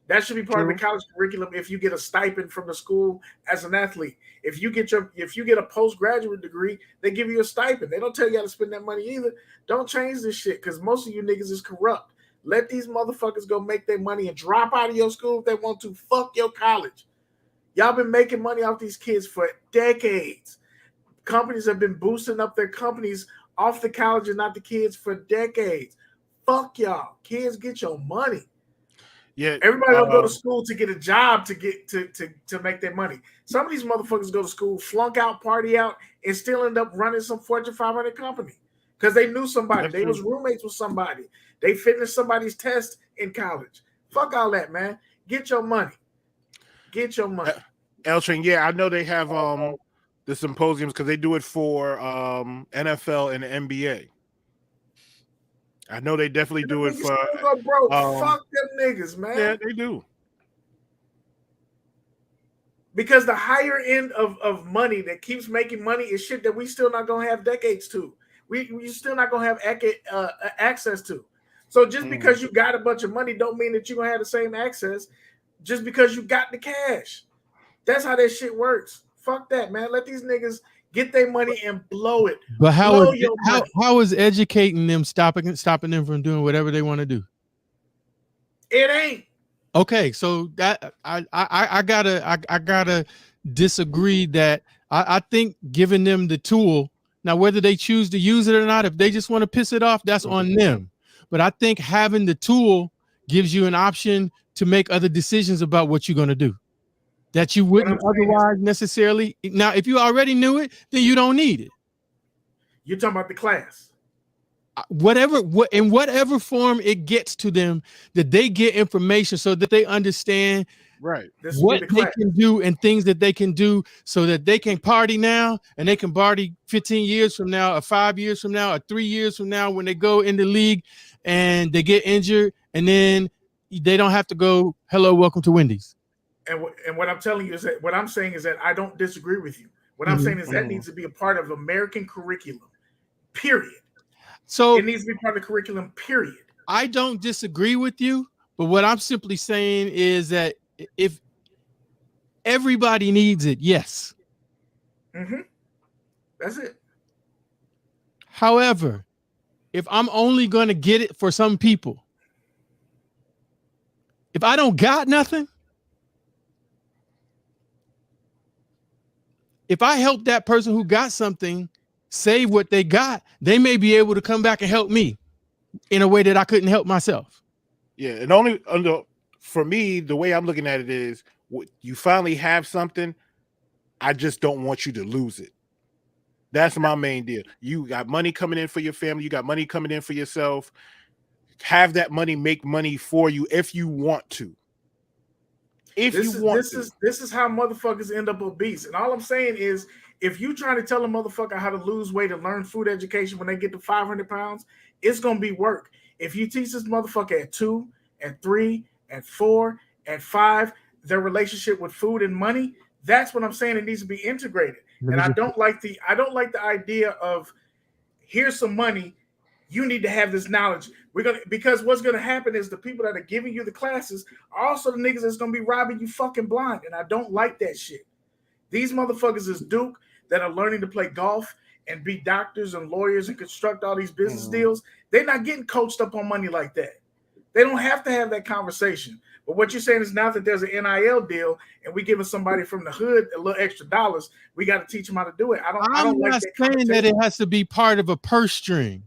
That should be part of the college curriculum if you get a stipend from the school as an athlete. If you get a postgraduate degree, they give you a stipend. They don't tell you how to spend that money either. Don't change this shit because most of you niggas is corrupt. Let these motherfuckers go make their money and drop out of your school if they want to. Fuck your college. Y'all been making money off these kids for decades. Companies have been boosting up their companies off the college and not the kids for decades. Fuck y'all. Kids, get your money. Yeah, everybody don't go to school to get a job to get to make their money. Some of these motherfuckers go to school, flunk out, party out, and still end up running some Fortune 500 company because they knew somebody. They was roommates with somebody. They finished somebody's test in college. Fuck all that, man. Get your money. Get your money. Eltrin, yeah, I know they have the symposiums because they do it for NFL and the NBA. I know they definitely do it for. Bro, fuck them niggas, man. Yeah, they do. Because the higher end of money that keeps making money is shit that we still not gonna have decades to. We still not gonna have access to. So just because you got a bunch of money don't mean that you're gonna have the same access. Just because you got the cash, that's how that shit works. Fuck that, man. Let these niggas get their money and blow it. But how is educating them stopping them from doing whatever they want to do? It ain't. Okay, so that I gotta disagree that I think giving them the tool now, whether they choose to use it or not, if they just want to piss it off, that's on them. But I think having the tool gives you an option to make other decisions about what you're gonna do that you wouldn't otherwise necessarily. Now, if you already knew it, then you don't need it. You're talking about the class. in whatever form it gets to them, that they get information so that they understand Right. what they can do and things that they can do so that they can party now and they can party 15 years from now or 5 years from now or 3 years from now when they go in the league and they get injured, and then they don't have to go, hello, welcome to Wendy's. And what I'm telling you is that what I'm saying is that I don't disagree with you. What I'm saying is that needs to be a part of American curriculum, period. So it needs to be part of the curriculum, period. I don't disagree with you, but what I'm simply saying is that if everybody needs it, yes. That's it. However, if I'm only going to get it for some people, if I don't got nothing, if I help that person who got something save what they got, they may be able to come back and help me in a way that I couldn't help myself. Yeah, and only for me, the way I'm looking at it is, you finally have something. I just don't want you to lose it. That's my main deal. You got money coming in for your family. You got money coming in for yourself. Have that money make money for you if you want to. This is how motherfuckers end up obese. And all I'm saying is, if you trying to tell a motherfucker how to lose weight and learn food education when they get to 500 pounds, it's going to be work. If you teach this motherfucker at 2, at 3, at 4, at 5, their relationship with food and money, that's what I'm saying. It needs to be integrated. And I don't like the idea of, here's some money, you need to have this knowledge. Because what's gonna happen is the people that are giving you the classes are also the niggas that's gonna be robbing you fucking blind. And I don't like that shit. These motherfuckers is Duke that are learning to play golf and be doctors and lawyers and construct all these business deals. They're not getting coached up on money like that. They don't have to have that conversation. But what you're saying is, now that there's an NIL deal and we giving somebody from the hood a little extra dollars, we got to teach them how to do it. I don't like that. I'm not saying that it has to be part of a purse string.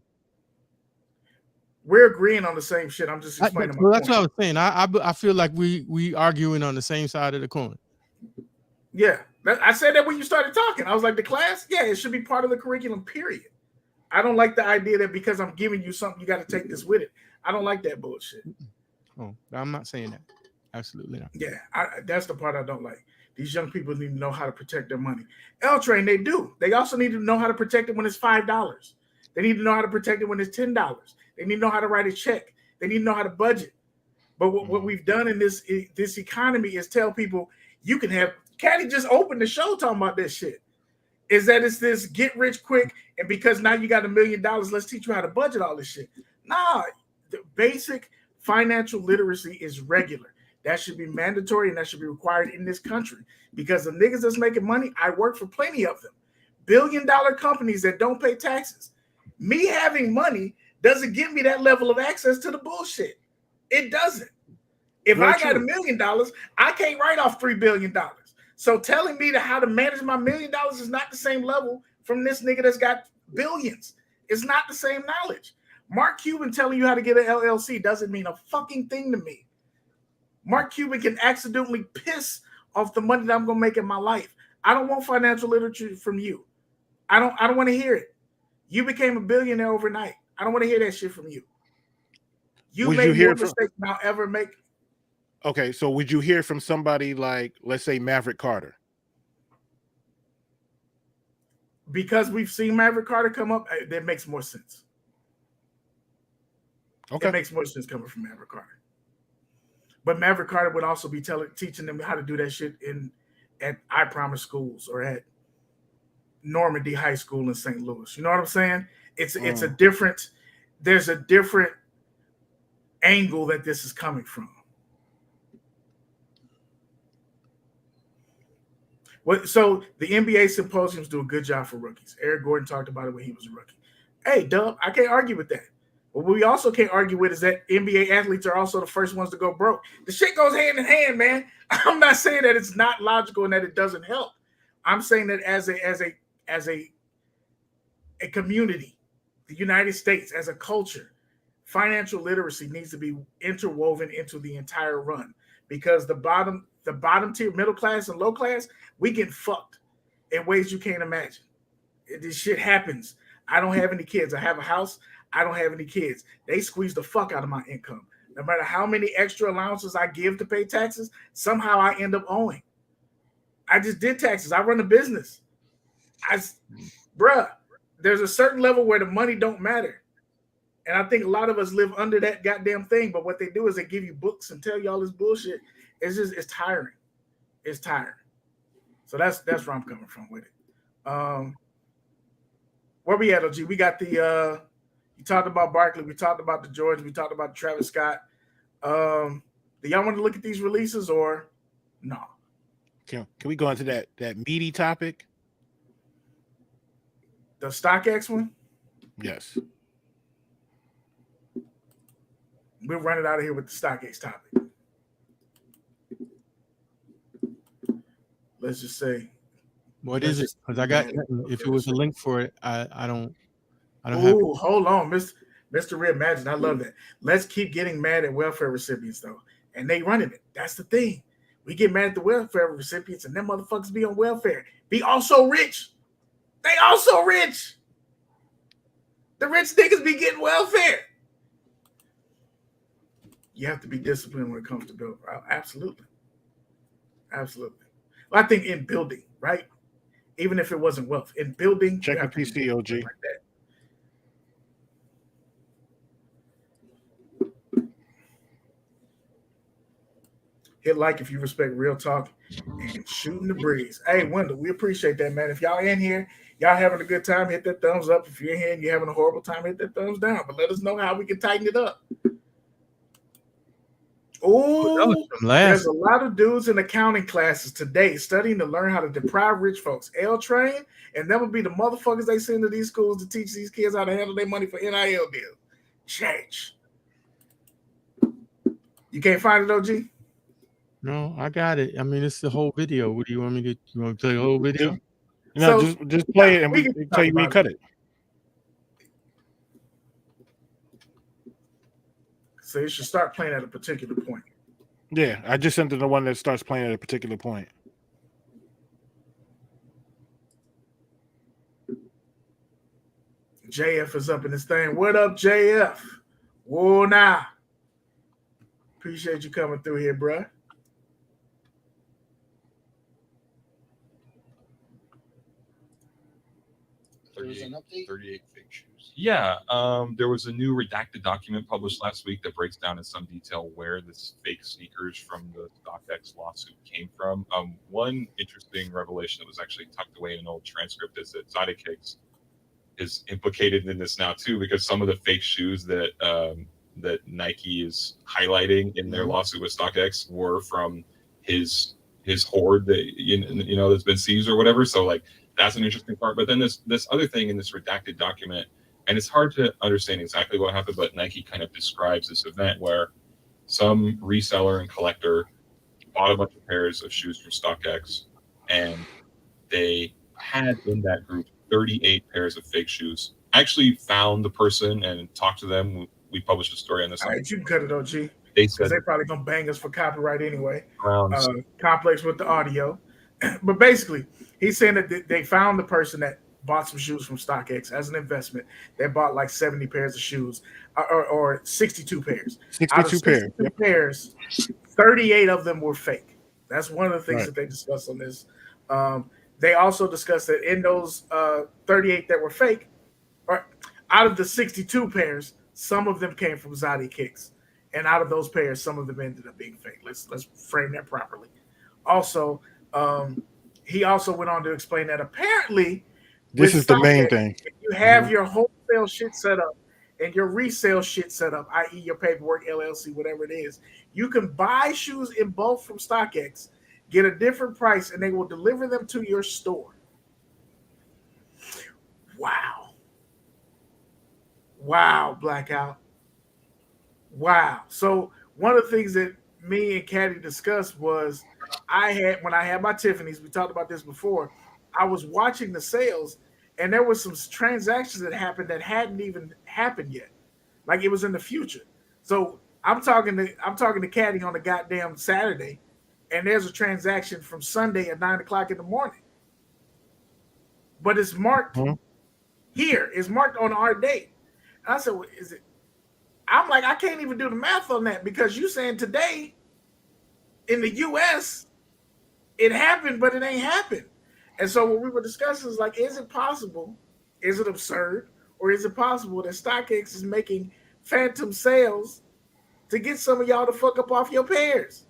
We're agreeing on the same shit. I'm just explaining my point. That's what I was saying. I feel like we arguing on the same side of the coin. Yeah, I said that when you started talking. I was like, the class, yeah, it should be part of the curriculum, period. I don't like the idea that because I'm giving you something, you got to take this with it. I don't like that bullshit. Oh, I'm not saying that. Absolutely not. Yeah, that's the part I don't like. These young people need to know how to protect their money. L-Train, they do. They also need to know how to protect it when it's $5. They need to know how to protect it when it's $10. They need to know how to write a check. They need to know how to budget. But what we've done in this economy is tell people, you can have, Caddy just opened the show talking about this shit. Is that it's this get rich quick, and because now you got $1 million, let's teach you how to budget all this shit. Nah, the basic financial literacy is regular. That should be mandatory and that should be required in this country, because the niggas that's making money, I work for plenty of them. Billion-dollar companies that don't pay taxes. Me having money doesn't give me that level of access to the bullshit. It doesn't. If I got $1 million, I can't write off $3 billion. So telling me how to manage my $1 million is not the same level from this nigga that's got billions. It's not the same knowledge. Mark Cuban telling you how to get an LLC doesn't mean a fucking thing to me. Mark Cuban can accidentally piss off the money that I'm gonna make in my life. I don't want financial literature from you. I don't want to hear it. You became a billionaire overnight. I don't want to hear that shit from you. You made more mistakes than I'll ever make. Okay, so would you hear from somebody like, let's say, Maverick Carter? Because we've seen Maverick Carter come up, that makes more sense. Okay. It makes more sense coming from Maverick Carter. But Maverick Carter would also be teaching them how to do that shit at I Promise schools or at Normandy High School in St. Louis. You know what I'm saying? It's a different, there's a different angle that this is coming from. So the NBA symposiums do a good job for rookies. Eric Gordon talked about it when he was a rookie. Hey, Dub, I can't argue with that. But what we also can't argue with is that NBA athletes are also the first ones to go broke. The shit goes hand in hand, man. I'm not saying that it's not logical and that it doesn't help. I'm saying that as a community, the United States, as a culture, financial literacy needs to be interwoven into the entire run, because the bottom tier, middle class and low class, we get fucked in ways you can't imagine. This shit happens. I don't have any kids. I have a house. I don't have any kids. They squeeze the fuck out of my income. No matter how many extra allowances I give to pay taxes, somehow I end up owing. I just did taxes. I run a business. Bruh, there's a certain level where the money don't matter. And I think a lot of us live under that goddamn thing. But what they do is they give you books and tell you all this bullshit. It's tiring. It's tiring. So that's where I'm coming from with it. Where we at, OG? We got the you talked about Barkley, we talked about the George, we talked about Travis Scott. Do y'all want to look at these releases or no? Can we go into that meaty topic? The StockX one? Yes. We'll run it out of here with the StockX topic. Let's just say. What is it? Because I got, if it was a link for it, I don't have. Oh, hold on, Mr. Reimagine. I love that. Let's keep getting mad at welfare recipients though, and they running it. That's the thing. We get mad at the welfare recipients, and them motherfuckers be on welfare. Be also rich. They also rich. The rich niggas be getting welfare. You have to be disciplined when it comes to building. Absolutely. Absolutely. Well, I think in building, right? Even if it wasn't wealth, in building, check your PC, OG. Like that. Hit like if you respect real talk and shooting the breeze. Hey, Wendell, we appreciate that, man. If y'all in here, y'all having a good time, hit that thumbs up. If you're in here and you're having a horrible time, hit that thumbs down. But let us know how we can tighten it up. Oh, there's a lot of dudes in accounting classes today studying to learn how to deprive rich folks. L-Train, and that would be the motherfuckers they send to these schools to teach these kids how to handle their money for NIL deals. Change. You can't find it, OG? No, I got it. I mean, it's the whole video. What do you want me to? You want to play the whole video? No, just play it and we can tell you when you cut it. So you should start playing at a particular point. Yeah, I just sent it the one that starts playing at a particular point. JF is up in this thing. What up, JF? Whoa, now. Appreciate you coming through here, bruh. There was an update? 38 fake shoes. Yeah, there was a new redacted document published last week that breaks down in some detail where this fake sneakers from the StockX lawsuit came from. One interesting revelation that was actually tucked away in an old transcript is that SZN Kicks is implicated in this now too, because some of the fake shoes that that Nike is highlighting in their lawsuit with StockX were from his hoard that you know that's been seized or whatever. So like that's an interesting part. But then this other thing in this redacted document, and it's hard to understand exactly what happened, but Nike kind of describes this event where some reseller and collector bought a bunch of pairs of shoes from StockX, and they had in that group 38 pairs of fake shoes. I actually found the person and talked to them. We published a story on this. All right, you can cut it, OG. They said they're probably gonna bang us for copyright anyway. Around complex with the audio, but basically, he's saying that they found the person that bought some shoes from StockX as an investment. They bought like 70 pairs of shoes, or 62 pairs. 62 pairs. 62 pairs, 38 of them were fake. That's one of the things that they discussed on this. They also discussed that in those 38 that were fake, or out of the 62 pairs, some of them came from SZN Kicks, and out of those pairs, some of them ended up being fake. Let's frame that properly. Also, he also went on to explain that apparently, this is the main thing. If you have your wholesale shit set up and your resale shit set up, i.e. your paperwork, LLC, whatever it is, you can buy shoes in bulk from StockX, get a different price, and they will deliver them to your store. Wow, Blackout. Wow. So one of the things that me and Caddy discussed was when I had my Tiffany's, we talked about this before, I was watching the sales, and there was some transactions that happened that hadn't even happened yet. Like it was in the future. So I'm talking to Caddy on a goddamn Saturday, and there's a transaction from Sunday at 9:00 in the morning. But it's marked here. It's marked on our date. I said, well, is it? I'm like, I can't even do the math on that because you saying today in the U.S. it happened, but it ain't happened. And so what we were discussing is like, is it possible? Is it absurd? Or is it possible that StockX is making phantom sales to get some of y'all to fuck up off your pairs?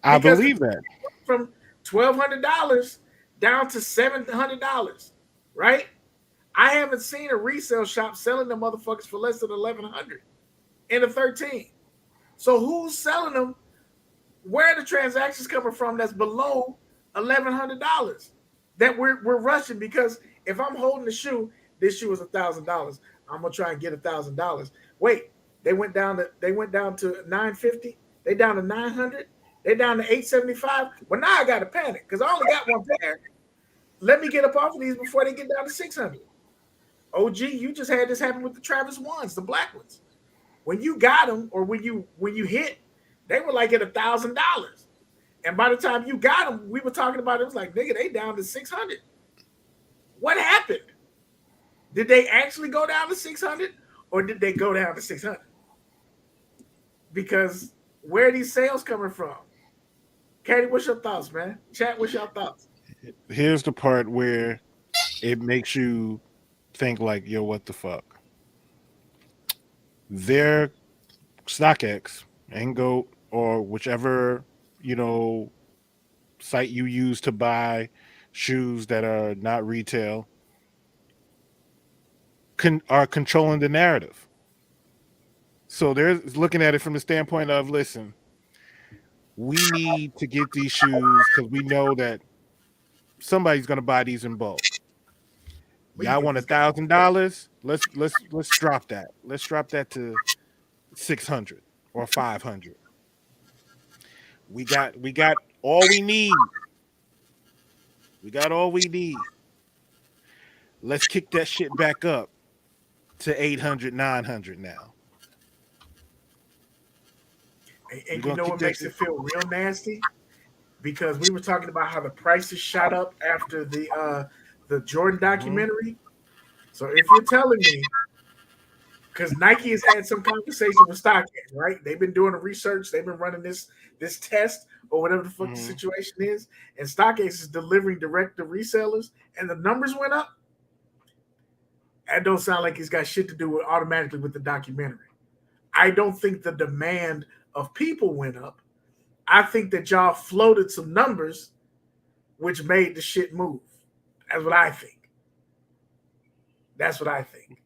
I believe that. From $1,200 down to $700, right? I haven't seen a resale shop selling them motherfuckers for less than $1,100 in a 13. So who's selling them? Where are the transactions coming from that's below $1,100 that we're rushing? Because if I'm holding the shoe, this shoe is $1,000. I'm gonna try and get $1,000. Wait, they went down to $950. They down to $900. They down to $875. Well, now I gotta panic because I only got one pair. Let me get up off of these before they get down to $600. OG, you just had this happen with the Travis ones, the black ones. When you got them, or when you hit, they were like at $1,000. And by the time you got them, we were talking about it was like, nigga, they down to $600. What happened? Did they actually go down to $600, or did they go down to $600? Because where are these sales coming from? Katie, what's your thoughts, man? Chat, what's your thoughts? Here's the part where it makes you think like, yo, what the fuck? Their StockX and Goat, or whichever, site you use to buy shoes that are not retail, are controlling the narrative. So they're looking at it from the standpoint of, listen, we need to get these shoes because we know that somebody's going to buy these in bulk. Y'all want $1,000? Let's drop that. Let's drop that to 600 or 500. We got all we need. We got all we need. Let's kick that shit back up to 800, 900 now. And you know what makes it feel real nasty? Because we were talking about how the prices shot up after the Jordan documentary. So if you're telling me, because Nike has had some conversation with StockX, right? They've been doing the research, they've been running this test or whatever the fuck the situation is, and StockX is delivering direct to resellers, and the numbers went up. That don't sound like it's got shit to do with automatically with the documentary. I don't think the demand of people went up. I think that y'all floated some numbers which made the shit move. That's what I think. That's what I think.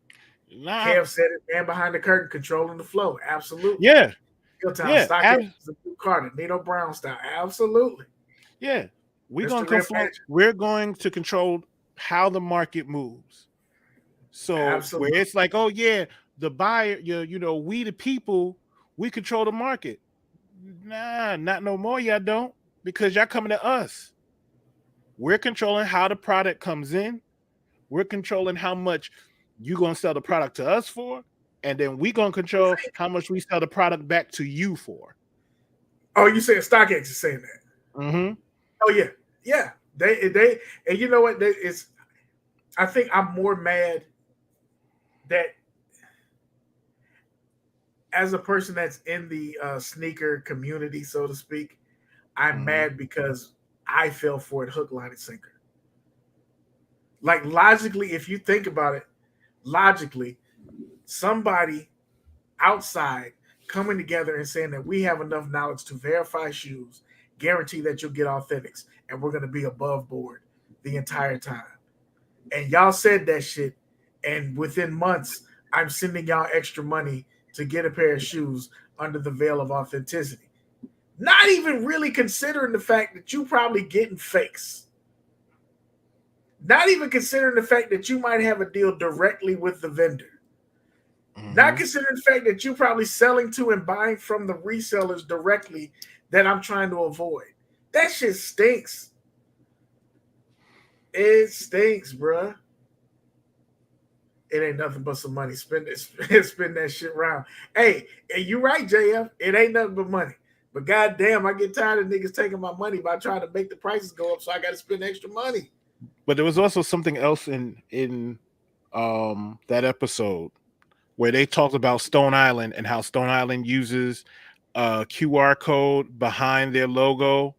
Kev said it, man behind the curtain, controlling the flow. Absolutely. Yeah. StockX is a new Carter, Nino Brown style. Absolutely. Yeah. We're going to control how the market moves. So where it's like, oh yeah, the buyer, we the people, we control the market. Nah, not no more. Y'all don't, because y'all coming to us. We're controlling how the product comes in. We're controlling how much you gonna sell the product to us for, and then we gonna control how much we sell the product back to you for. Oh, you saying StockX is saying that? Mm-hmm. Oh yeah. They and you know what? I think I'm more mad that as a person that's in the sneaker community, so to speak, I'm mad because I fell for it hook, line, and sinker. Like logically, if you think about it, somebody outside coming together and saying that we have enough knowledge to verify shoes, guarantee that you'll get authentics, and we're going to be above board the entire time. And y'all said that shit, and within months, I'm sending y'all extra money to get a pair of shoes under the veil of authenticity. Not even really considering the fact that you probably getting fakes. Not even considering the fact that you might have a deal directly with the vendor. Not considering the fact that you're probably selling to and buying from the resellers directly that I'm trying to avoid. That shit stinks. It stinks, bruh. It ain't nothing but some money. Spend that shit around. Hey, and you right, JF. It ain't nothing but money. But goddamn, I get tired of niggas taking my money by trying to make the prices go up, so I got to spend extra money. But there was also something else in that episode where they talked about Stone Island and how Stone Island uses a QR code behind their logo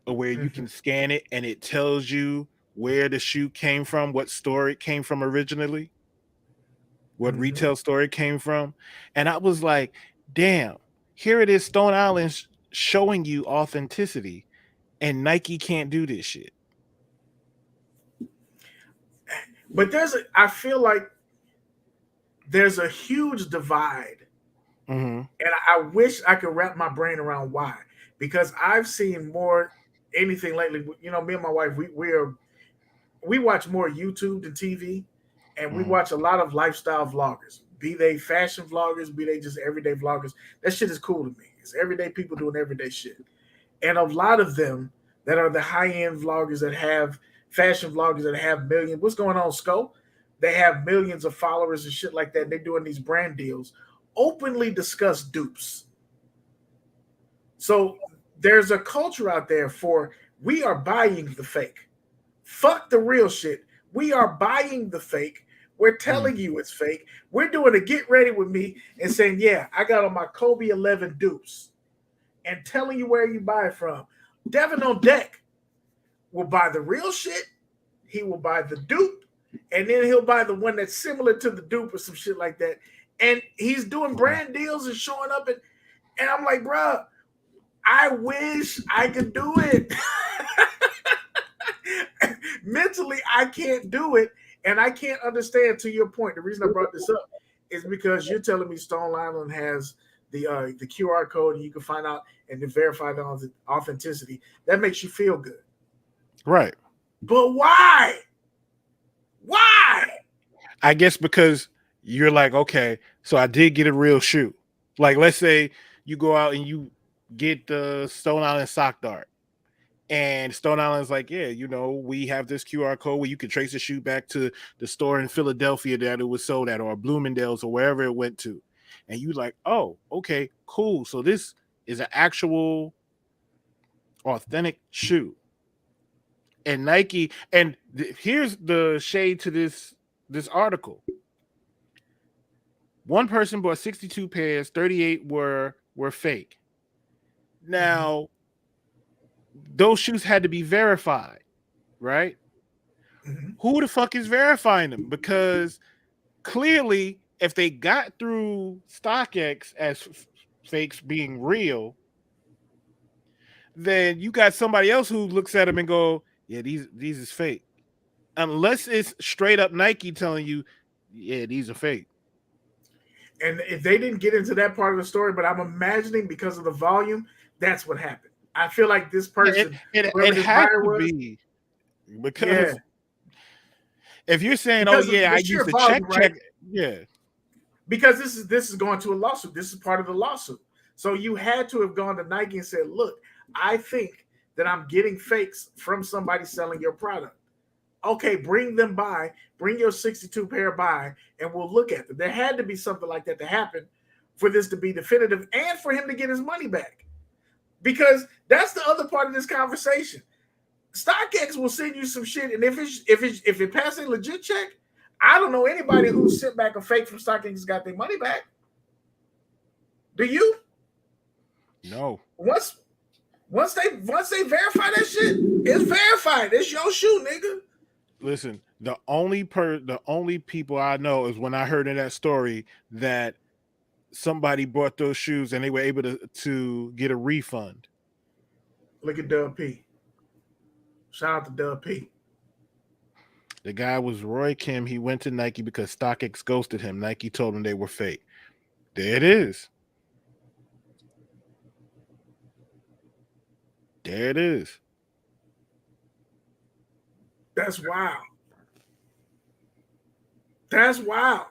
where you can scan it and it tells you where the shoe came from, what store it came from originally, what retail store it came from. And I was like, damn, here it is, Stone Island showing you authenticity, and Nike can't do this shit. But I feel like there's a huge divide. And I wish I could wrap my brain around why. Because I've seen more anything lately. You know, me and my wife, we watch more YouTube than TV, and we watch a lot of lifestyle vloggers. Be they fashion vloggers, be they just everyday vloggers. That shit is cool to me. It's everyday people doing everyday shit. And a lot of them that are the high-end vloggers that have fashion vloggers that have millions. What's going on, Scope? They have millions of followers and shit like that. They're doing these brand deals. Openly discuss dupes. So there's a culture out there for we are buying the fake. Fuck the real shit. We are buying the fake. We're telling you it's fake. We're doing a get ready with me and saying, yeah, I got on my Kobe 11 dupes and telling you where you buy it from. Devin on deck will buy the real shit. He will buy the dupe, and then he'll buy the one that's similar to the dupe or some shit like that. And he's doing brand deals and showing up. And I'm like, bro, I wish I could do it. Mentally, I can't do it. And I can't understand, to your point, the reason I brought this up is because you're telling me Stone Island has the QR code and you can find out and then verify the authenticity. That makes you feel good. Right. But why? Why? I guess because you're like, okay, so I did get a real shoe. Like, let's say you go out and you get the Stone Island sock dart. And Stone Island's like, yeah, you know, we have this QR code where you can trace the shoe back to the store in Philadelphia that it was sold at, or Bloomingdale's, or wherever it went to. And you like, oh, okay, cool. So this is an actual authentic shoe. And Nike, and here's the shade to this article. One person bought 62 pairs, 38 were fake. Now, those shoes had to be verified, right? Who the fuck is verifying them? Because clearly, if they got through StockX as fakes being real, then you got somebody else who looks at them and go, yeah, these is fake. Unless it's straight up Nike telling you, yeah, these are fake. And if they didn't get into that part of the story, but I'm imagining because of the volume, that's what happened. I feel like this person, it had to be, because if you're saying, because oh yeah, I used to check, yeah, because this is going to a lawsuit. This is part of the lawsuit. So you had to have gone to Nike and said, look, I think that I'm getting fakes from somebody selling your product. Okay, bring them by, bring your 62 pair by, and we'll look at them. There had to be something like that to happen for this to be definitive and for him to get his money back. Because that's the other part of this conversation. StockX will send you some shit, and if it passes a legit check, I don't know anybody who sent back a fake from StockX and got their money back. Do you? No. Once they verify that shit, it's verified. It's your shoe, nigga. Listen, the only people I know is when I heard in that story that somebody bought those shoes and they were able to get a refund. Look at Dub P. Shout out to Dub P. The guy was Roy Kim. He went to Nike because StockX ghosted him. Nike told him they were fake. There it is. There it is. That's wild. That's wild.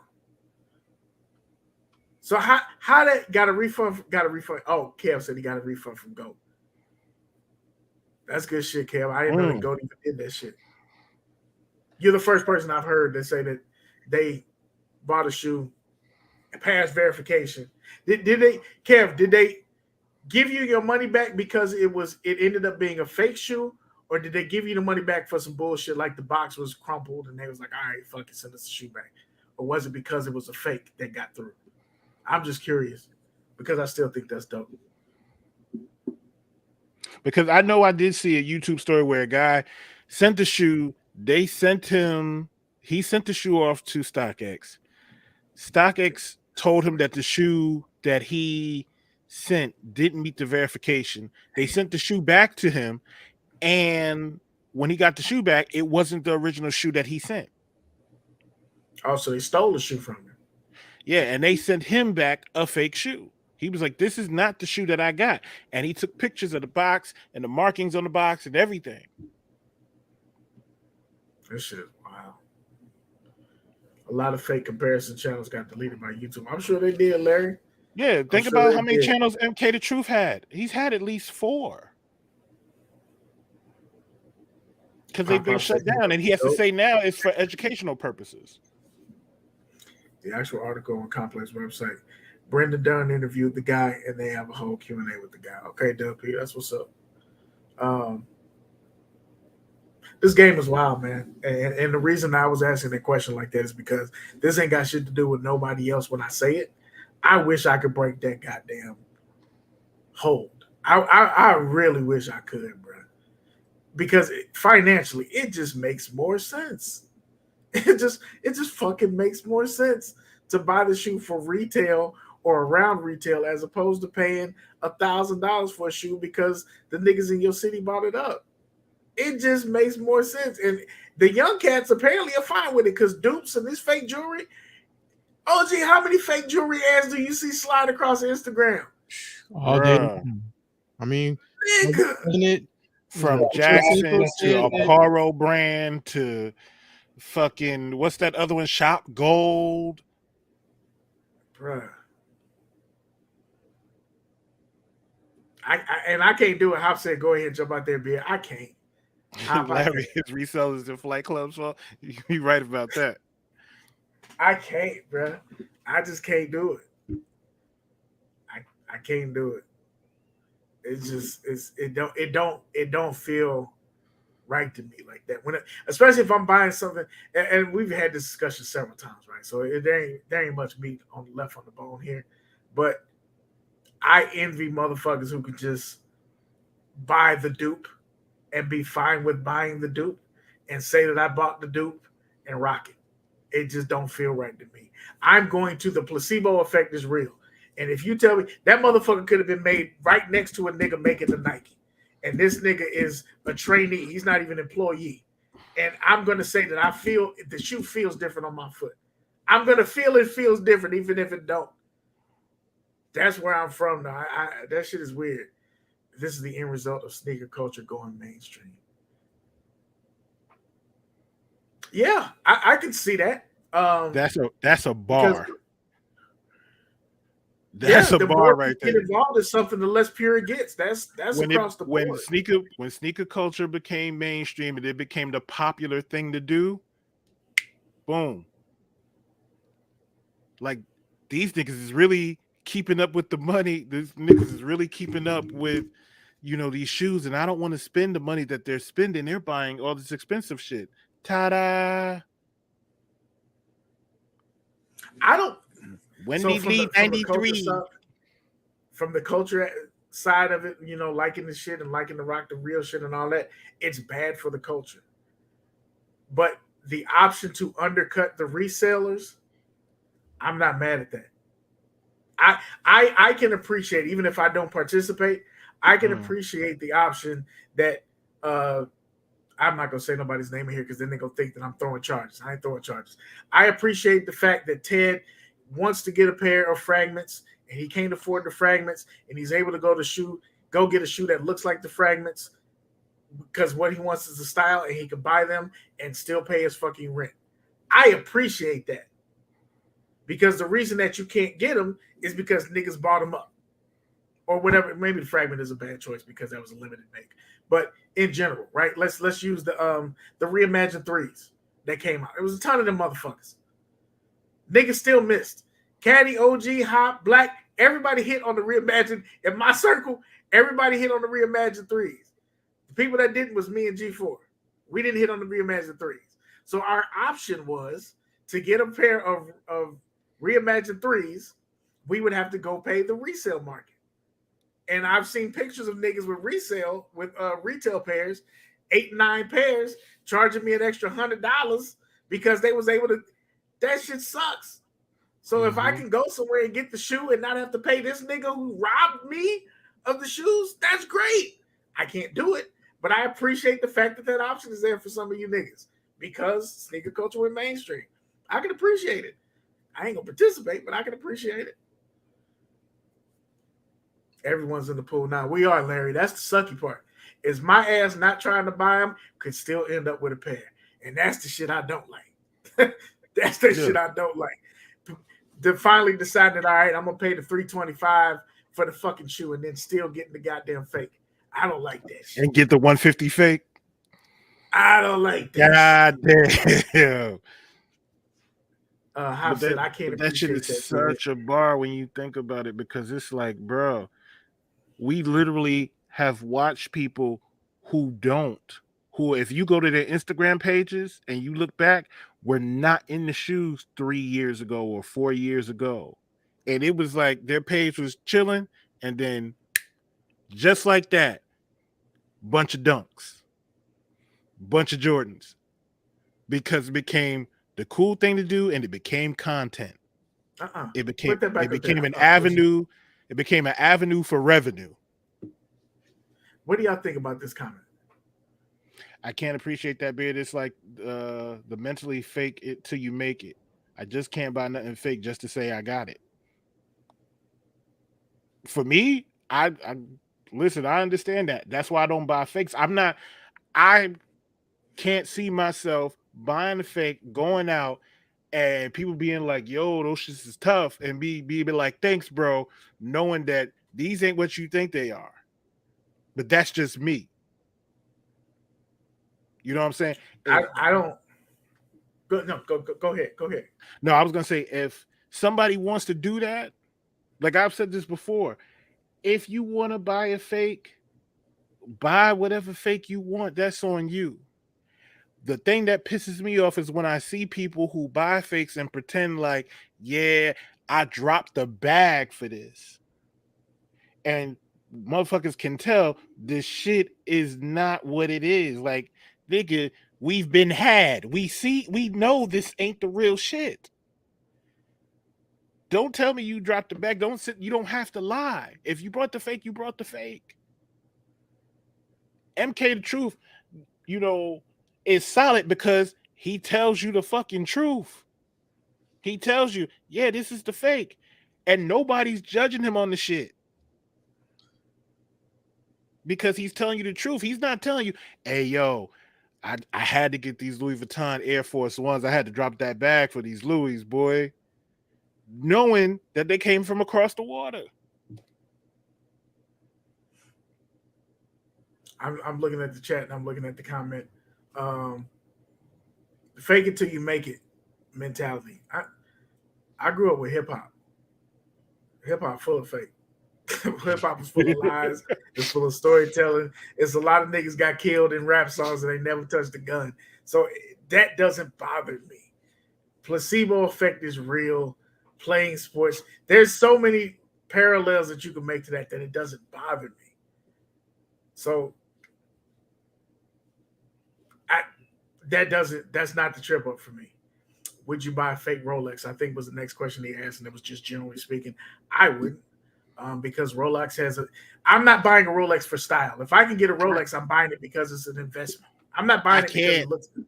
So how that got a refund? Oh, Kev said he got a refund from Go. That's good shit, Kev. I didn't know that Go even did that shit. You're the first person I've heard that say that they bought a shoe and passed verification. Did they, Kev? Did they give you your money back because it ended up being a fake shoe, or did they give you the money back for some bullshit like the box was crumpled and they was like, all right, fuck it, send us the shoe back? or was it because it was a fake that got through? I'm just curious because I still think that's dope. Because I know I did see a YouTube story where a guy sent the shoe. He sent the shoe off to StockX. StockX told him that the shoe that he sent didn't meet the verification. They sent the shoe back to him, and when he got the shoe back, it wasn't the original shoe that he sent. Oh, so they stole the shoe from him. Yeah, and they sent him back a fake shoe. He was like, "This is not the shoe that I got," and he took pictures of the box and the markings on the box and everything. This shit is wild. A lot of fake comparison channels got deleted by YouTube. I'm sure they did, Larry. Yeah, think about how many channels MK the Truth had. He's had at least 4. Because they've been shut down, and he has to say now it's for educational purposes. The actual article on Complex website. Brendan Dunn interviewed the guy, and they have a whole Q&A with the guy. Okay, WP, that's what's up. This game is wild, man. And the reason I was asking that question like that is because this ain't got shit to do with nobody else when I say it. I wish I could break that goddamn hold. I really wish I could, bro. Because financially, it just makes more sense. It just fucking makes more sense to buy the shoe for retail or around retail as opposed to paying $1,000 for a shoe because the niggas in your city bought it up. It just makes more sense. And the young cats apparently are fine with it because dupes and this fake jewelry. OG, how many fake jewelry ads do you see slide across Instagram? All day. I mean, nigga. From Jackson to Aparo brand to fucking, what's that other one? Shop Gold. Bruh. I can't do it. Hop said, go ahead and jump out there, beer. I can't. Larry, his resellers in Flight Clubs. Well, you're right about that. I can't, bro. I just can't do it. I can't do it. It's just it don't feel right to me like that. Especially if I'm buying something, and we've had this discussion several times, right? So there ain't much meat left on the bone here, but I envy motherfuckers who can just buy the dupe and be fine with buying the dupe and say that I bought the dupe and rock it. It just don't feel right to me. The placebo effect is real. And if you tell me that motherfucker could have been made right next to a nigga making the Nike, and this nigga is a trainee, he's not even an employee, and I'm going to say that I feel the shoe feels different on my foot. I'm going to feel it feels different even if it don't. That's where I'm from now. That shit is weird. This is the end result of sneaker culture going mainstream. Yeah, I can see that. That's a bar. That's a bar right there. Get involved in something, the less pure it gets. That's across the board. When sneaker culture became mainstream and it became the popular thing to do, boom. Like these niggas is really keeping up with the money. These niggas is really keeping up with, these shoes, and I don't want to spend the money that they're spending. They're buying all this expensive shit. Ta-da! I don't. When we leave 93. From the culture side of it, liking the shit and liking to rock the real shit and all that, it's bad for the culture. But the option to undercut the resellers, I'm not mad at that. I can appreciate, even if I don't participate, I can appreciate the option that I'm not gonna say nobody's name in here because then they're gonna think that I'm throwing charges. I ain't throwing charges. I appreciate the fact that Ted wants to get a pair of fragments and he can't afford the fragments and he's able to go get a shoe that looks like the fragments because what he wants is the style and he can buy them and still pay his fucking rent. I appreciate that because the reason that you can't get them is because niggas bought them up or whatever. Maybe the fragment is a bad choice because that was a limited make, but in general, right? Let's use the reimagined threes that came out. It was a ton of them motherfuckers. Niggas still missed. Caddy, OG, Hop, Black, everybody hit on the reimagined. In my circle, everybody hit on the reimagined threes. The people that didn't was me and G4. We didn't hit on the reimagined threes. So our option was to get a pair of reimagined 3s, we would have to go pay the resale market. And I've seen pictures of niggas with retail pairs, 8, 9 pairs, charging me an extra $100 because they was able to. That shit sucks. So if I can go somewhere and get the shoe and not have to pay this nigga who robbed me of the shoes, that's great. I can't do it, but I appreciate the fact that that option is there for some of you niggas because sneaker culture went mainstream. I can appreciate it. I ain't gonna participate, but I can appreciate it. Everyone's in the pool now. We are, Larry. That's the sucky part. Is my ass not trying to buy them could still end up with a pair. And that's the shit I don't like. That's the shit I don't like. To finally decided, all right, I'm going to pay the $325 for the fucking shoe and then still getting the goddamn fake. I don't like that shit. And get the 150 fake? I don't like that. God damn. I can't appreciate that shit is such a bar when you think about it because it's like, bro, we literally have watched people who if you go to their Instagram pages and you look back, were not in the shoes 3 years ago or 4 years ago. And it was like their page was chilling and then just like that, bunch of dunks, bunch of Jordans because it became the cool thing to do and it became content. It became an avenue. It became an avenue for revenue. What do y'all think about this comment? I can't appreciate that, Beard. It's like the mentally fake it till you make it. I just can't buy nothing fake just to say I got it. For me, I listen, I understand that. That's why I don't buy fakes. I can't see myself buying a fake, going out, and people being like, yo, those shits is tough, and be like, thanks, bro, knowing that these ain't what you think they are. But that's just me. You know what I'm saying? I don't. Go ahead. Go ahead. No, I was gonna say if somebody wants to do that, like I've said this before, if you want to buy a fake, buy whatever fake you want. That's on you. The thing that pisses me off is when I see people who buy fakes and pretend like, yeah, I dropped the bag for this, and motherfuckers can tell this shit is not what it is. Like, nigga, we've been had. We know this ain't the real shit. Don't tell me you dropped the bag. You don't have to lie. If you brought the fake, you brought the fake. MK the Truth, is solid because he tells you the fucking truth. He tells you, yeah, this is the fake. And nobody's judging him on the shit. Because he's telling you the truth. He's not telling you, hey, yo, I had to get these Louis Vuitton Air Force Ones. I had to drop that bag for these Louis, boy. Knowing that they came from across the water. I'm looking at the chat and I'm looking at the comment. Fake it till you make it mentality. I grew up with hip hop. Hip hop full of fake. Hip hop is full of lies. It's full of storytelling. It's a lot of niggas got killed in rap songs and they never touched a gun. So that doesn't bother me. Placebo effect is real. Playing sports. There's so many parallels that you can make to that it doesn't bother me. So that's not the trip up for me. Would you buy a fake Rolex? I think was the next question he asked, and it was just generally speaking. I wouldn't. Because Rolex I'm not buying a Rolex for style. If I can get a Rolex, I'm buying it because it's an investment. I'm not buying it because it looks good.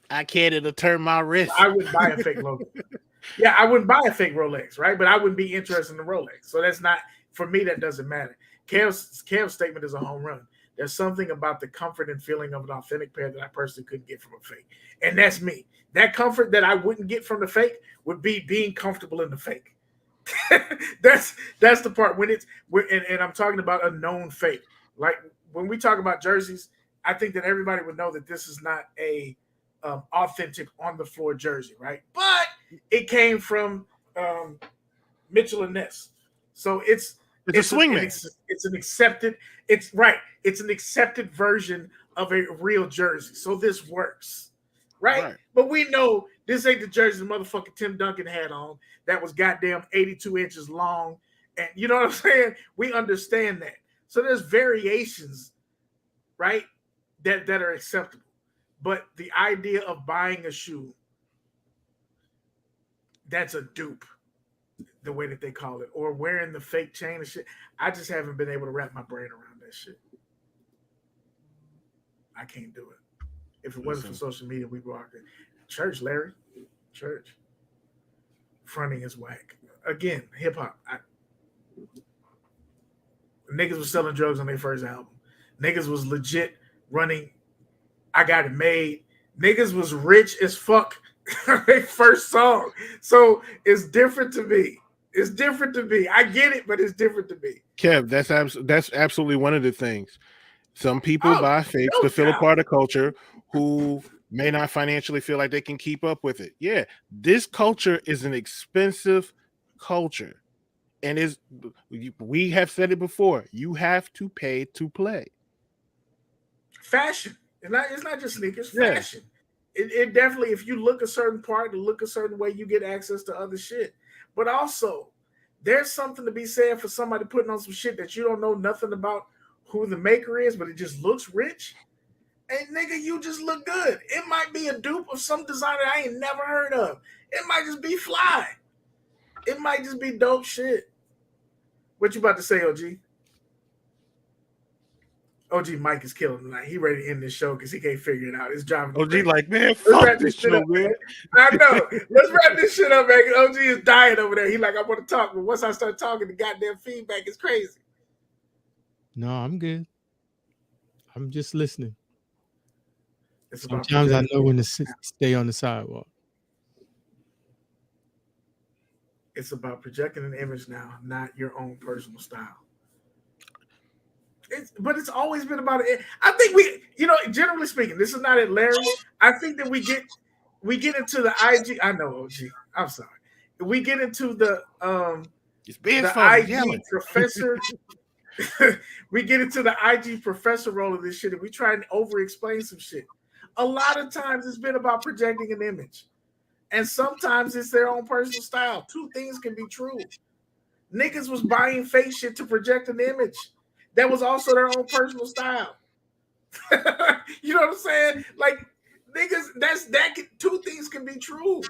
I can't. It'll turn my wrist. I wouldn't buy a fake logo. Yeah, I wouldn't buy a fake Rolex, right? But I wouldn't be interested in the Rolex. So that's not, for me, that doesn't matter. Kev's statement is a home run. There's something about the comfort and feeling of an authentic pair that I personally couldn't get from a fake. And that's me. That comfort that I wouldn't get from the fake would be being comfortable in the fake. That's the part and I'm talking about a known fake. Like when we talk about jerseys, I think that everybody would know that this is not a authentic on the floor jersey, right? But it came from Mitchell and Ness, so it's a swingman. It's an accepted. It's right. It's an accepted version of a real jersey. So this works, right? But we know This ain't the jersey the motherfucking Tim Duncan had on that was goddamn 82 inches long. And you know what I'm saying? We understand that. So there's variations, right, that are acceptable. But the idea of buying a shoe, that's a dupe, the way that they call it, or wearing the fake chain and shit. I just haven't been able to wrap my brain around that shit. I can't do it. If it wasn't for social media, we'd be walking. Church, Larry. Church. Fronting is whack. Again, hip hop. Niggas was selling drugs on their first album. Niggas was legit running. I Got It Made. Niggas was rich as fuck on their first song. So it's different to me. It's different to me. I get it, but it's different to me. Kev, that's absolutely one of the things. Some people buy fakes to fill a part of culture who may not financially feel like they can keep up with it. Yeah, this culture is an expensive culture. And we have said it before, you have to pay to play. Fashion. It's not just sneakers, fashion. It definitely, if you look a certain part and look a certain way, you get access to other shit. But also, there's something to be said for somebody putting on some shit that you don't know nothing about who the maker is, but it just looks rich. And nigga, you just look good. It might be a dupe of some designer I ain't never heard of. It might just be fly. It might just be dope shit. What you about to say, OG? OG Mike is killing tonight. He ready to end this show because he can't figure it out. It's driving. OG like, man, fuck this show, man. I know. Let's wrap this shit up, man. OG is dying over there. He like, I want to talk, but once I start talking, the goddamn feedback is crazy. No, I'm good. I'm just listening. It's Sometimes I know when to stay on the sidewalk. It's about projecting an image now, not your own personal style. But it's always been about it. I think generally speaking, this is not at Larry. I think that we get into the IG. I know, OG. I'm sorry. We get into the IG professor. We get into the IG professor role of this shit, and we try and over-explain some shit. A lot of times it's been about projecting an image. And sometimes it's their own personal style. Two things can be true. Niggas was buying fake shit to project an image. That was also their own personal style. You know what I'm saying? Like, niggas, two things can be true.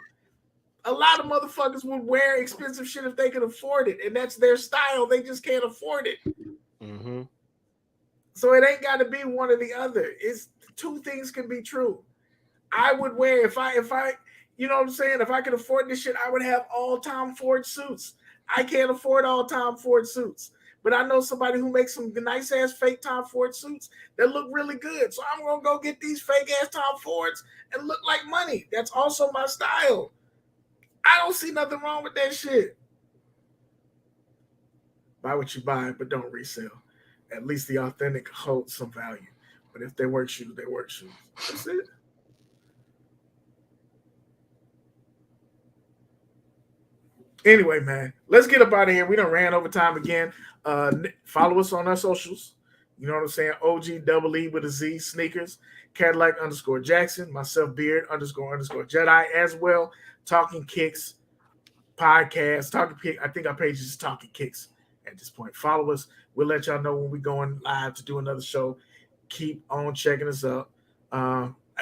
A lot of motherfuckers would wear expensive shit if they could afford it. And that's their style. They just can't afford it. Mm-hmm. So it ain't got to be one or the other. It's two things can be true. I would wear, if I you know what I'm saying? If I could afford this shit, I would have all Tom Ford suits. I can't afford all Tom Ford suits. But I know somebody who makes some nice ass fake Tom Ford suits that look really good. So I'm going to go get these fake ass Tom Fords and look like money. That's also my style. I don't see nothing wrong with that shit. Buy what you buy, but don't resell. At least the authentic holds some value. But if they work shoes, they work shoes. That's it. Anyway, man, let's get up out of here. We done ran over time again. Follow us on our socials. You know what I'm saying? OGEE with a Z, SZN, Cadillac _Jackson, myself, Beard __ Jedi as well. Talkin Kicks podcast. Talkin Kicks. I think our page is Talkin Kicks at this point. Follow us. We'll let y'all know when we're going live to do another show. Keep on checking us out.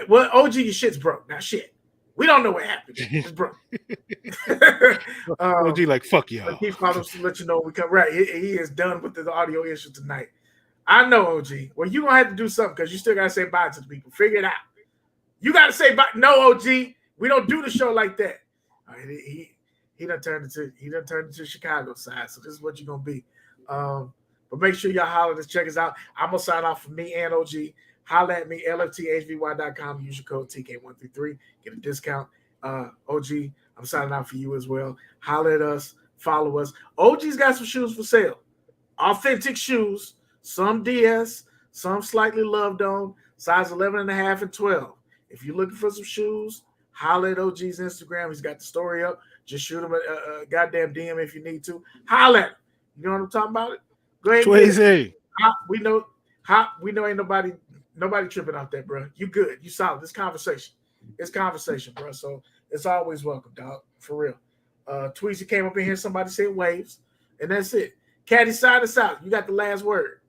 Well, OG, your shit's broke. Now, shit. We don't know what happened. It's broke. OG like, fuck y'all. Keep following us to let you know we come. Right. He is done with the audio issue tonight. I know, OG. Well, you're going to have to do something because you still got to say bye to the people. Figure it out. You got to say bye. No, OG. We don't do the show like that. He done turned into Chicago side, so this is what you're going to be. But make sure y'all holler to check us out. I'm going to sign off for me and OG. Holler at me, lfthvy.com. Use your code TK133. Get a discount. OG, I'm signing out for you as well. Holler at us. Follow us. OG's got some shoes for sale. Authentic shoes. Some DS. Some slightly loved on. Size 11.5 and 12. If you're looking for some shoes, holler at OG's Instagram. He's got the story up. Just shoot him a goddamn DM if you need to. Holler at him. You know what I'm talking about? Go ahead. We know ain't nobody tripping out there, bro. You good. You solid. This conversation. It's conversation, bro. So It's always welcome, dog. For real. Tweezy came up in here. Somebody said waves, and that's it. Caddy, sign us out. You got the last word.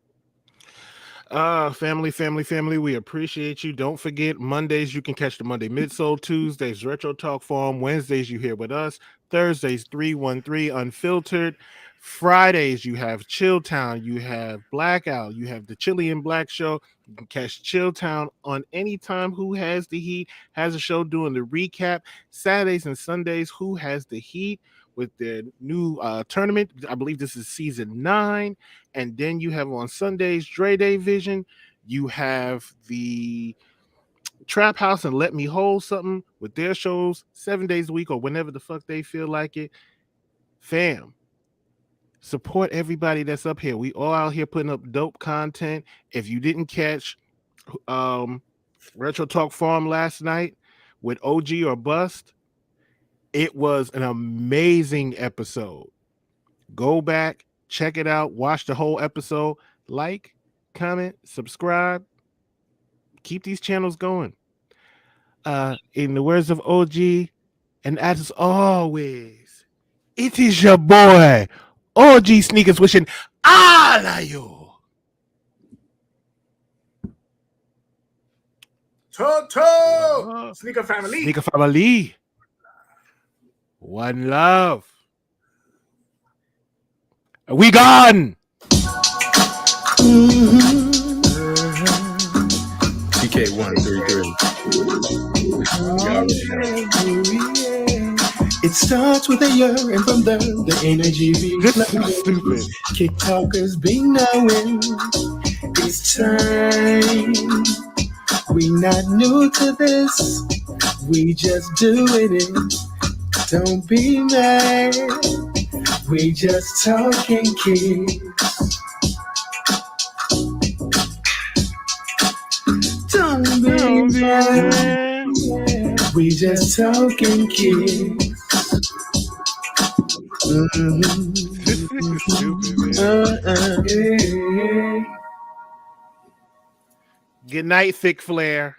Family, we appreciate you. Don't forget, Mondays you can catch the Monday Midsole, Tuesdays Retro Talk Forum, Wednesdays you here with us, Thursdays 313 Unfiltered, Fridays you have Chilltown, you have Blackout, you have the Chili and Black Show. You can catch Chilltown on Anytime Who Has the Heat has a show doing the recap. Saturdays and Sundays Who Has the Heat with their new tournament. I believe this is season 9. And then you have on Sundays, Dre Day Vision. You have the Trap House and Let Me Hold Something with their shows 7 days a week or whenever the fuck they feel like it. Fam, support everybody that's up here. We all out here putting up dope content. If you didn't catch Retro Talk Forum last night with OG or Bust, it was an amazing episode. Go back, check it out, watch the whole episode, like, comment, subscribe, keep these channels going. In the words of OG, and as always, it is your boy, OGSneekerz, wishing all of you. Toto! Sneaker family. Sneaker family. One love. We gone. TK133. It starts with a year, and from there the energy be This flowing. is stupid. Kick talkers be knowing it's time. We not new to this, we just doing it. Don't be mad, we just talking kicks. Don't be mad, we just talking kicks. This is stupid, man. Yeah. Good night, Thick Flare.